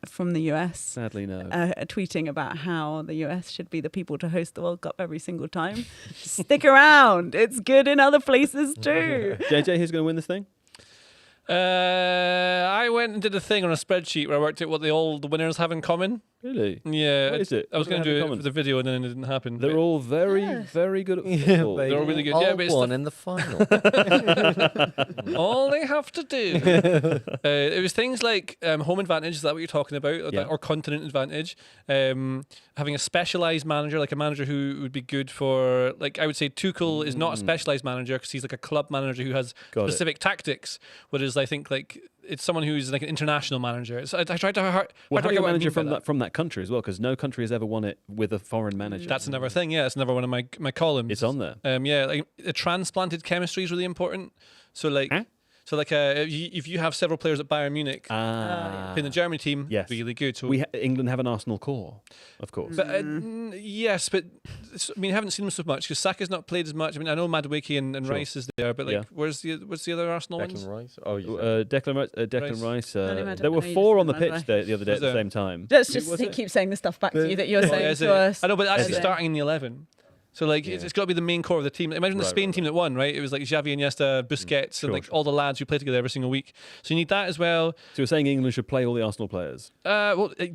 from the US. Sadly, no. Tweeting about how the US should be the people to host the World Cup every single time. Stick around. It's good in other places too. JJ, who's going to win this thing? I went and did a thing on a spreadsheet where I worked out what all the winners have in common. Really? Yeah. What is it? I was What going do they to have in do it common? for the video and then it didn't happen. They're all very, very good at football. They're all really good. All Yeah, but it's won the- in the final. all they have to do. It was things like home advantage, is that what you're talking about? Yeah. Or continent advantage. Having a specialised manager, like a manager who would be good for, I would say Tuchel is not a specialised manager because he's like a club manager who has Got it. specific tactics, whereas I think it's someone who's like an international manager. So I tried to Well, having a manager from from that country as well, because no country has ever won it with a foreign manager. That's another thing. Yeah, it's another one of my columns. It's on there. Yeah, the transplanted chemistry is really important. So Huh? if you have several players at Bayern Munich playing the Germany team, Yes. really good. So England have an Arsenal core, of course. but yes, but I mean, I haven't seen them so much because Saka's not played as much. I mean, I know Madueke and Sure. Rice is there, but Yeah. what's the other Arsenal ones? Declan Rice. Oh, Declan Rice. Only There were Madueke, 4 on the by the pitch way. the other day at Was the there? same time. Let's Who just was it? keep saying the stuff back to you that you're Oh, saying is to it? us. I know, but actually Is it? starting in the 11. So it's got to be the main core of the team. Imagine the Right, Spain right, team that won, right? It was like Xavi, Iniesta, Busquets, Sure, and sure. all the lads who play together every single week. So you need that as well. So you're saying England should play all the Arsenal players?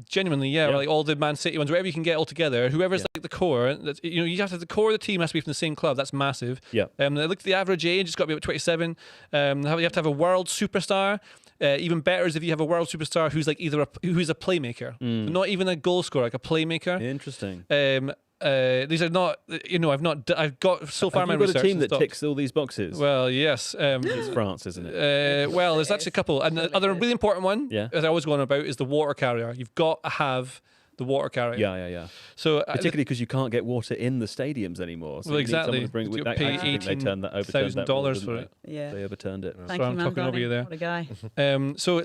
Genuinely, yeah. Yeah. Or like all the Man City ones, wherever you can get all together. Whoever's like the core, you have to have the core of the team has to be from the same club. That's massive. Yeah. Look at the average age; it's got to be about 27. You have to have a world superstar. Even better is if you have a world superstar who's like who's a playmaker, so not even a goal scorer, like a playmaker. Interesting. These are not, I've got so far Have my you got a research team and that stopped. ticks all these boxes? Well, yes. It's France, isn't it? Well, there's actually a couple. And the other really important one, Yeah. as I always go on about, is the water carrier. You've got to have the water carrier. Yeah. So Particularly because you can't get water in the stadiums anymore. So Well, you need someone exactly. to bring it You with gotta that. pay I think they overturned that $18,000 rule, for didn't it. Yeah. They overturned it. Thank So you, I'm talking over Manzani. you there. What a guy. So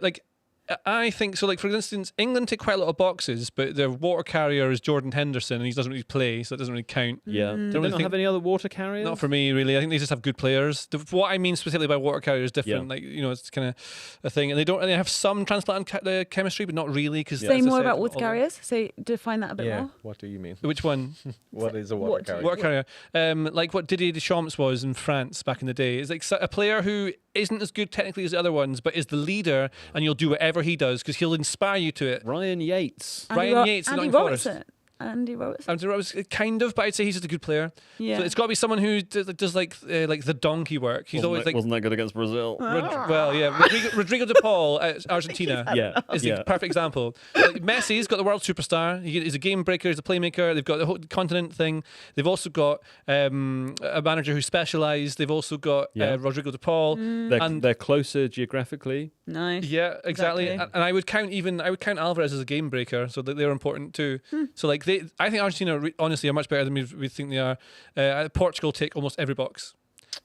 I think so. Like for instance, England tick quite a lot of boxes, but their water carrier is Jordan Henderson, and he doesn't really play, so it doesn't really count. Yeah. Mm. Don't they I not think- have any other water carriers? Not for me, really. I think they just have good players. What I mean specifically by water carrier is different. Yeah. It's kind of a thing, and they don't really have some transplant chemistry, but not really. Because Say more about water carriers. Say define that a bit more. What do you mean? Which one? What is a what- water carrier? Water carrier. Like what Didier Deschamps was in France back in the day. It's like a player who isn't as good technically as the other ones, but is the leader, and you'll do whatever he does because he'll inspire you to it. Ryan Yates. Ryan Yates in Andy Nottingham Forest. Robertson. Andy Robertson. Andy Robertson, kind of, but I'd say he's just a good player. Yeah. So it's got to be someone who does like the donkey work. He's always like. wasn't that good against Brazil? Well, yeah, Rodrigo de Paul at Argentina Yeah. is the perfect example. Like, Messi's got the world superstar. He's a game breaker. He's a playmaker. They've got the whole continent thing. They've also got a manager who's specialised. They've also got Yeah. Rodrigo de Paul. They're closer geographically. Nice. Yeah, exactly. Exactly. And I would count Alvarez as a game breaker, so they're important too. So like I think Argentina honestly are much better than we think they are. Portugal take almost every box.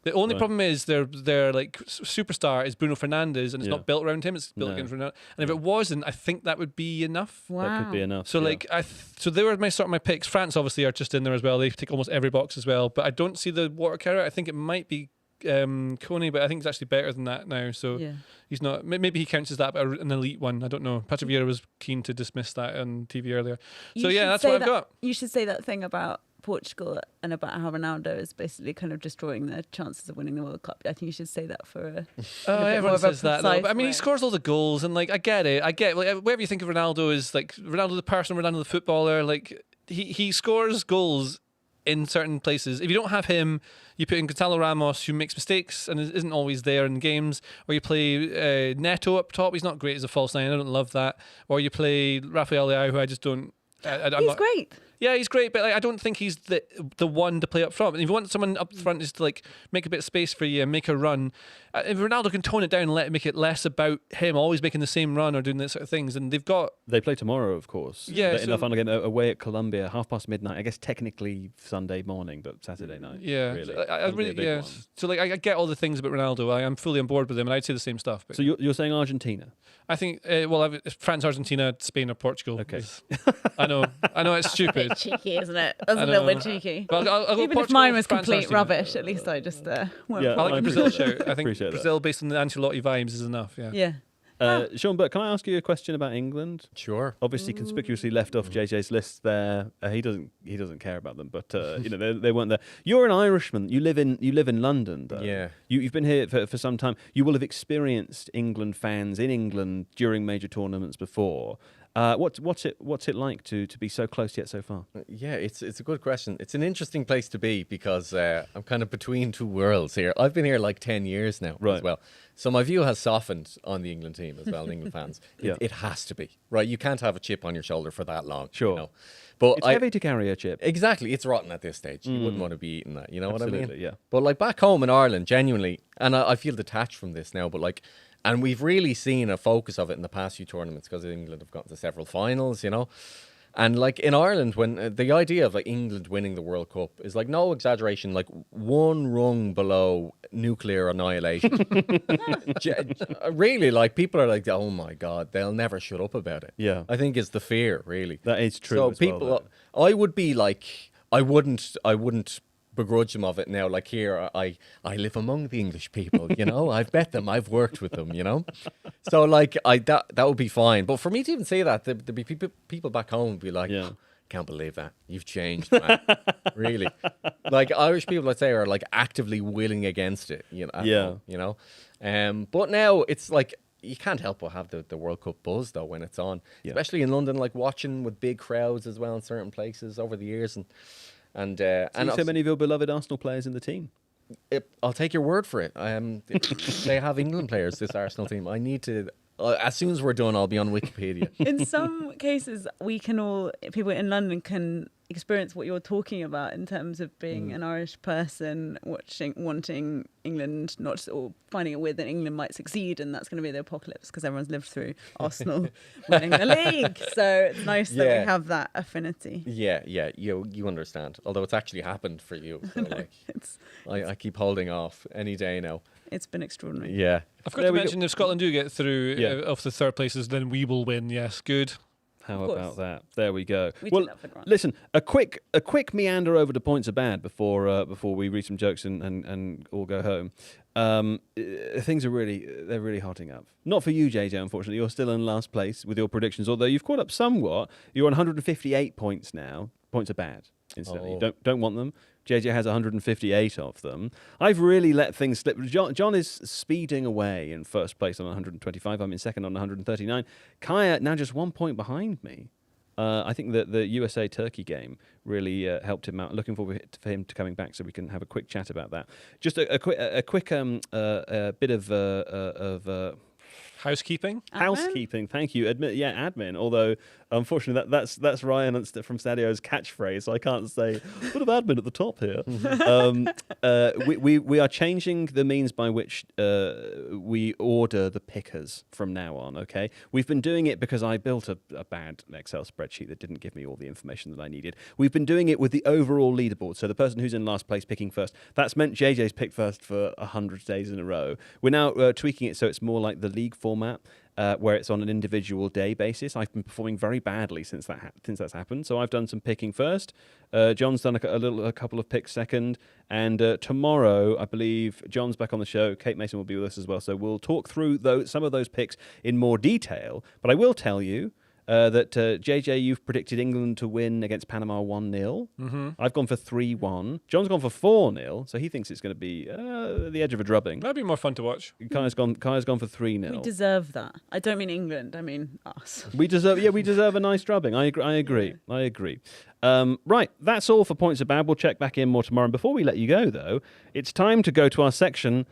The only problem is their like superstar is Bruno Fernandes, and it's Yeah. not built around him. It's built No. against Ronaldo. And if it wasn't, I think that would be enough. Wow. That could be enough. So yeah. like so they were my sort of my picks. France obviously are just in there as well. They tick almost every box as well. But I don't see the water carrier. I think it might be Coney, but I think it's actually better than that now. So Yeah. he's not. Maybe he counts as that, but an elite one. I don't know. Patrick Vieira was keen to dismiss that on TV earlier. So You yeah, should that's say what I've that- got. You should say that thing about Portugal and about how Ronaldo is basically kind of destroying their chances of winning the World Cup. I think you should say that for a. Oh, more everyone of a says that. Though. precise But I mean, he way. scores all the goals, and like I get it. Like, whatever you think of Ronaldo is like Ronaldo the person, Ronaldo the footballer. Like he scores goals in certain places. If you don't have him, you put in Gonzalo Ramos, who makes mistakes and isn't always there in games, or you play Neto up top. He's not great as a false nine. I don't love that. Or you play Rafael Leao, who I just don't. I'm He's not, great. Yeah, he's great, but like, I don't think he's the one to play up front. And if you want someone up front just to like make a bit of space for you and make a run, if Ronaldo can tone it down and make it less about him always making the same run or doing those sort of things, and they've got They play tomorrow, of course. Yeah, in the so- final game away at Colombia, midnight. I guess technically Sunday morning, but Saturday night. yeah, really. I That'll be a really big yeah. one. So like I get all the things about Ronaldo. I'm fully on board with him, and I'd say the same stuff. But So you're saying Argentina? I think it's France, Argentina, Spain, or Portugal. Okay. I know it's stupid. Bit cheeky, isn't it? That's I a little bit know. cheeky. But I'll go Even if Portugal, mine was France, complete Argentina. rubbish, at least I just went Yeah, for I like one. Brazil shout. I think Appreciate that. Brazil, based on the Ancelotti vibes, is enough. Yeah. Yeah. Sean Burke, can I ask you a question about England? Sure. Obviously, conspicuously left off JJ's list there. He doesn't care about them, but they weren't there. You're an Irishman. You live in London, though. Yeah. You've been here for some time. You will have experienced England fans in England during major tournaments before. What's it like to be so close yet so far? Yeah, it's a good question. It's an interesting place to be because I'm kind of between two worlds here. I've been here like 10 years now Right. as well. So my view has softened on the England team as well, and England fans. Yeah. It has to be, right? You can't have a chip on your shoulder for that long. Sure. You know? But It's heavy to carry a chip. Exactly. It's rotten at this stage. You wouldn't want to be eating that. You know what I Absolutely, mean? yeah. But like back home in Ireland, genuinely, and I feel detached from this now, but like, and we've really seen a focus of it in the past few tournaments because England have gotten to several finals, you know. And like in Ireland, when the idea of like England winning the World Cup is like no exaggeration, like one rung below nuclear annihilation. Really, like people are like, oh my God, they'll never shut up about it. Yeah. I think is the fear, really. That is true. So as well, people, though. I would be like, I wouldn't begrudge them of it now. Like here, I live among the English people, you know. I've met them, I've worked with them, you know. So like, that would be fine. But for me to even say that, there'd be people back home would be like, Yeah. can't believe that you've changed, man. Really, like Irish people, I'd say, are like actively willing against it, you know. at Yeah. home, you know. But now it's like. You can't help but have the World Cup buzz though when it's on, Yeah. especially in London, like watching with big crowds as well in certain places over the years, and So many of your beloved Arsenal players in the team. I'll take your word for it. They have England players, this Arsenal team. I need to. As soon as we're done, I'll be on Wikipedia. In some cases, people in London can experience what you're talking about in terms of being an Irish person, wanting England, or finding it weird that England might succeed, and that's going to be the apocalypse because everyone's lived through Arsenal winning the league. So it's nice that Yeah. we have that affinity. Yeah, you understand. Although it's actually happened for you, so like It's I keep holding off any day now. it's been extraordinary. Yeah, I've got There to we go. mention if Scotland do get through Yeah. off the third places, then we will win. Yes, good. How Of course. about that? There we go. We well, take that for granted. listen, a quick meander over to points are bad before we read some jokes and all go home. Things are they're really hotting up. Not for you, JJ. Unfortunately, you're still in last place with your predictions. Although you've caught up somewhat. You're on 158 points now. Points are bad. Incidentally, Oh. don't want them. JJ has 158 of them. I've really let things slip. John is speeding away in first place on 125. I'm in second on 139. Kaya now just 1 point behind me. I think that the USA-Turkey game really helped him out. Looking forward for him to coming back so we can have a quick chat about that. Just a quick bit of Housekeeping. Housekeeping, thank you. Admin. Although, unfortunately, that's Ryan from Stadio's catchphrase, so I can't say "bit of admin at the top here." We are changing the means by which we order the pickers from now on. Okay, we've been doing it because I built a bad Excel spreadsheet that didn't give me all the information that I needed. We've been doing it with the overall leaderboard, so the person who's in last place picking first. That's meant JJ's picked first for 100 days in a row. We're now tweaking it so it's more like the league format, where it's on an individual day basis. I've been performing very badly since that's happened. So I've done some picking first. John's done a couple of picks second, and tomorrow I believe John's back on the show. Kate Mason will be with us as well. So we'll talk through some of those picks in more detail. But I will tell you that JJ, you've predicted England to win against Panama 1-0. Mm-hmm. I've gone for 3-1. John's gone for 4-0, so he thinks it's going to be the edge of a drubbing. That'd be more fun to watch. Kai's gone for 3-0. We deserve that. I don't mean England. I mean us. We deserve a nice drubbing. I agree. Right, that's all for Points of Bad. We'll check back in more tomorrow. And before we let you go, though, it's time to go to our section.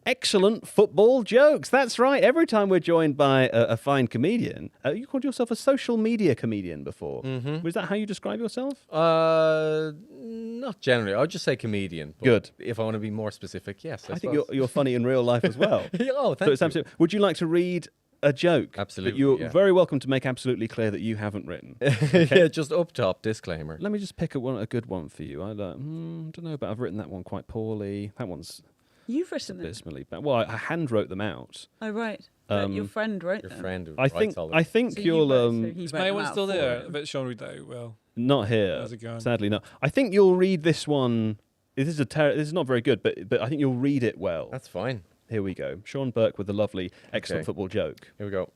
Excellent football jokes. That's right. Every time we're joined by a fine comedian, you called yourself a social media comedian before. Mm-hmm. Was that how you describe yourself? Not generally. I would just say comedian. But good. If I want to be more specific, yes. I think you're funny in real life as well. Oh, thank you. Would you like to read a joke? Absolutely. But you're very welcome to make absolutely clear that you haven't written. Okay? Yeah, just up top disclaimer. Let me just pick a good one for you. I don't know, but I've written that one quite poorly. That one's. You've written them. Abysmally bad. Well, I hand wrote them out. Oh right. Your friend wrote them. Your friend. I think so you'll. Is my one still there? I bet Sean read that out well. Not here. How's it going? Sadly, not. I think you'll read this one. This is not very good, but I think you'll read it well. That's fine. Here we go. Sean Burke with the lovely, excellent football joke. Here we go.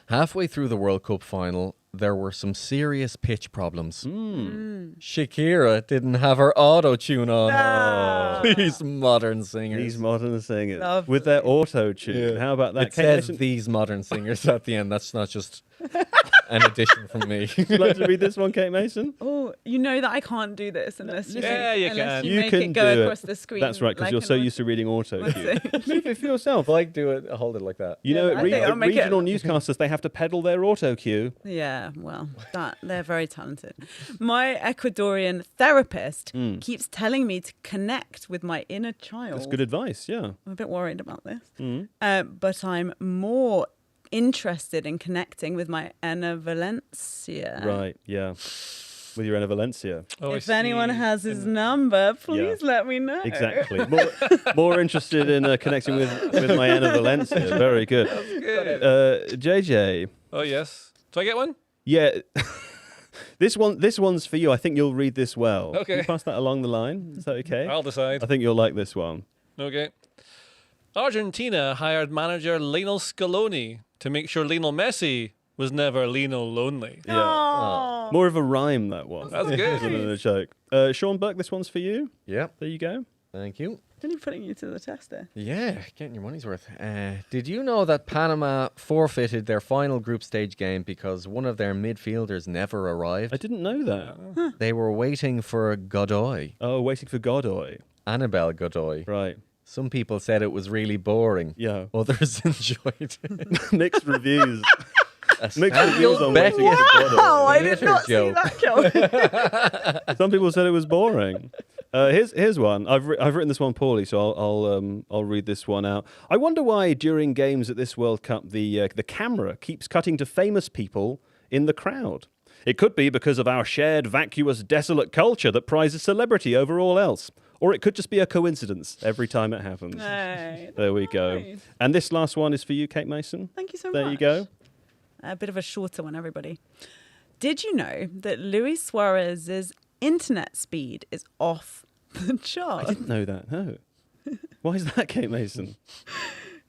Halfway through the World Cup final, there were some serious pitch problems. Shakira didn't have her auto-tune on. No. These modern singers. These modern singers. Lovely. With their auto-tune. Yeah. How about that? It says these modern singers at the end. That's not just an addition from me. Would you like to read this one, Kate Mason? Oh, you know that I can't do this unless you, Yeah, you unless can. you You make can it go do it. across the screen. That's right, because like you're an so auto- used to reading auto-cue. Let's Leave it for yourself. Like, hold it like that. You know, I think I'll make it- regional newscasters, they have to pedal their auto-cue. Yeah, well, they're very talented. My Ecuadorian therapist keeps telling me to connect with my inner child. That's good advice, yeah. I'm a bit worried about this. But I'm more interested in connecting with my Anna Valencia. Right, yeah. With your Anna Valencia. Oh, If anyone has his number, please let me know. Exactly. More interested in connecting with my Anna Valencia. Very good. That's good. JJ. Oh, yes. Do I get one? Yeah. This one's for you. I think you'll read this well. Okay. Can you pass that along the line? Is that okay? I'll decide. I think you'll like this one. Okay. Argentina hired manager Lionel Scaloni to make sure Lionel Messi was never Lionel lonely. Yeah. Aw. More of a rhyme, that one. That's good. Than a joke. Sean Burke, this one's for you. Yep. There you go. Thank you. Really putting you to the test there. Yeah, getting your money's worth. Did you know that Panama forfeited their final group stage game because one of their midfielders never arrived? I didn't know that. They were waiting for Godoy, Oh, waiting for Godoy. Annabelle Godoy. Right. Some people said it was really boring. Yeah. Others enjoyed it. Mixed reviews. Mixed Samuel reviews on Beckett. waiting for Godoy. Oh, I did Later not see joke. that coming. Some people said it was boring. Here's one. I've written this one poorly, so I'll read this one out. I wonder why during games at this World Cup the camera keeps cutting to famous people in the crowd. It could be because of our shared vacuous, desolate culture that prizes celebrity over all else, or it could just be a coincidence every time it happens. Right. There we go. Nice. And this last one is for you, Kate Mason. Thank you so much. There you go. A bit of a shorter one, everybody. Did you know that Luis Suarez's internet speed is off the I chart? didn't know that. No. Why is that, Kate Mason?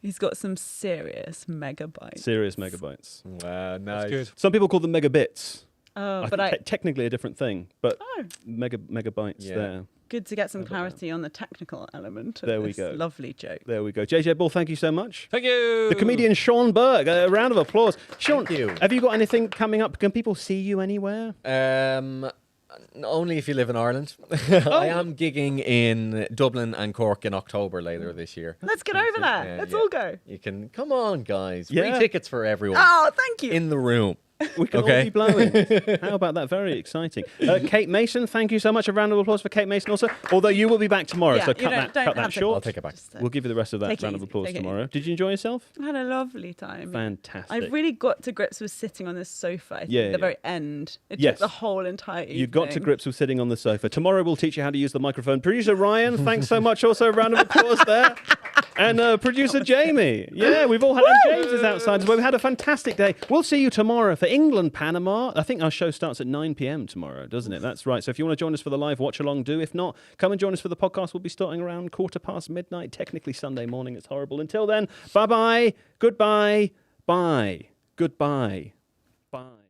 He's got some serious megabytes. Serious megabytes. Wow, nice. That's good. Some people call them megabits. Oh, I but think technically a different thing, but Oh. megabytes Yeah. there. Good to get some clarity on the technical element of There we this go. lovely joke. There we go. JJ Bull, thank you so much. Thank you. The comedian Sean Burke. A round of applause. Sean, Thank you. have you got anything coming up? Can people see you anywhere? Only if you live in Ireland. I am gigging in Dublin and Cork in October later this year. Let's get over that. Yeah, Let's yeah. all go. You can come on, guys. Yeah. Free tickets for everyone Oh, thank you. in the room. We can all be blowing. How about that? Very exciting. Kate Mason, thank you so much. A round of applause for Kate Mason also. Although you will be back tomorrow, Yeah, so you cut don't that have to- short. I'll take it back. We'll give you the rest of that Take it round of easy, applause take it tomorrow. Did you enjoy yourself? I had a lovely time. Fantastic. I've really got to grips with sitting on this sofa. I think, Yeah, at yeah. the very end. It Yes. took the whole entire evening. You got to grips with sitting on the sofa. Tomorrow we'll teach you how to use the microphone. Producer Ryan, thanks so much. Also, a round of applause there. And producer Jamie. Yeah, we've all had and James is outside as well. We had a fantastic day. We'll see you tomorrow for England, Panama. I think our show starts at 9 p.m. tomorrow, doesn't it? That's right. So if you want to join us for the live watch along, do. If not, come and join us for the podcast. We'll be starting around midnight, technically Sunday morning. It's horrible. Until then, bye-bye, goodbye, bye, goodbye, bye.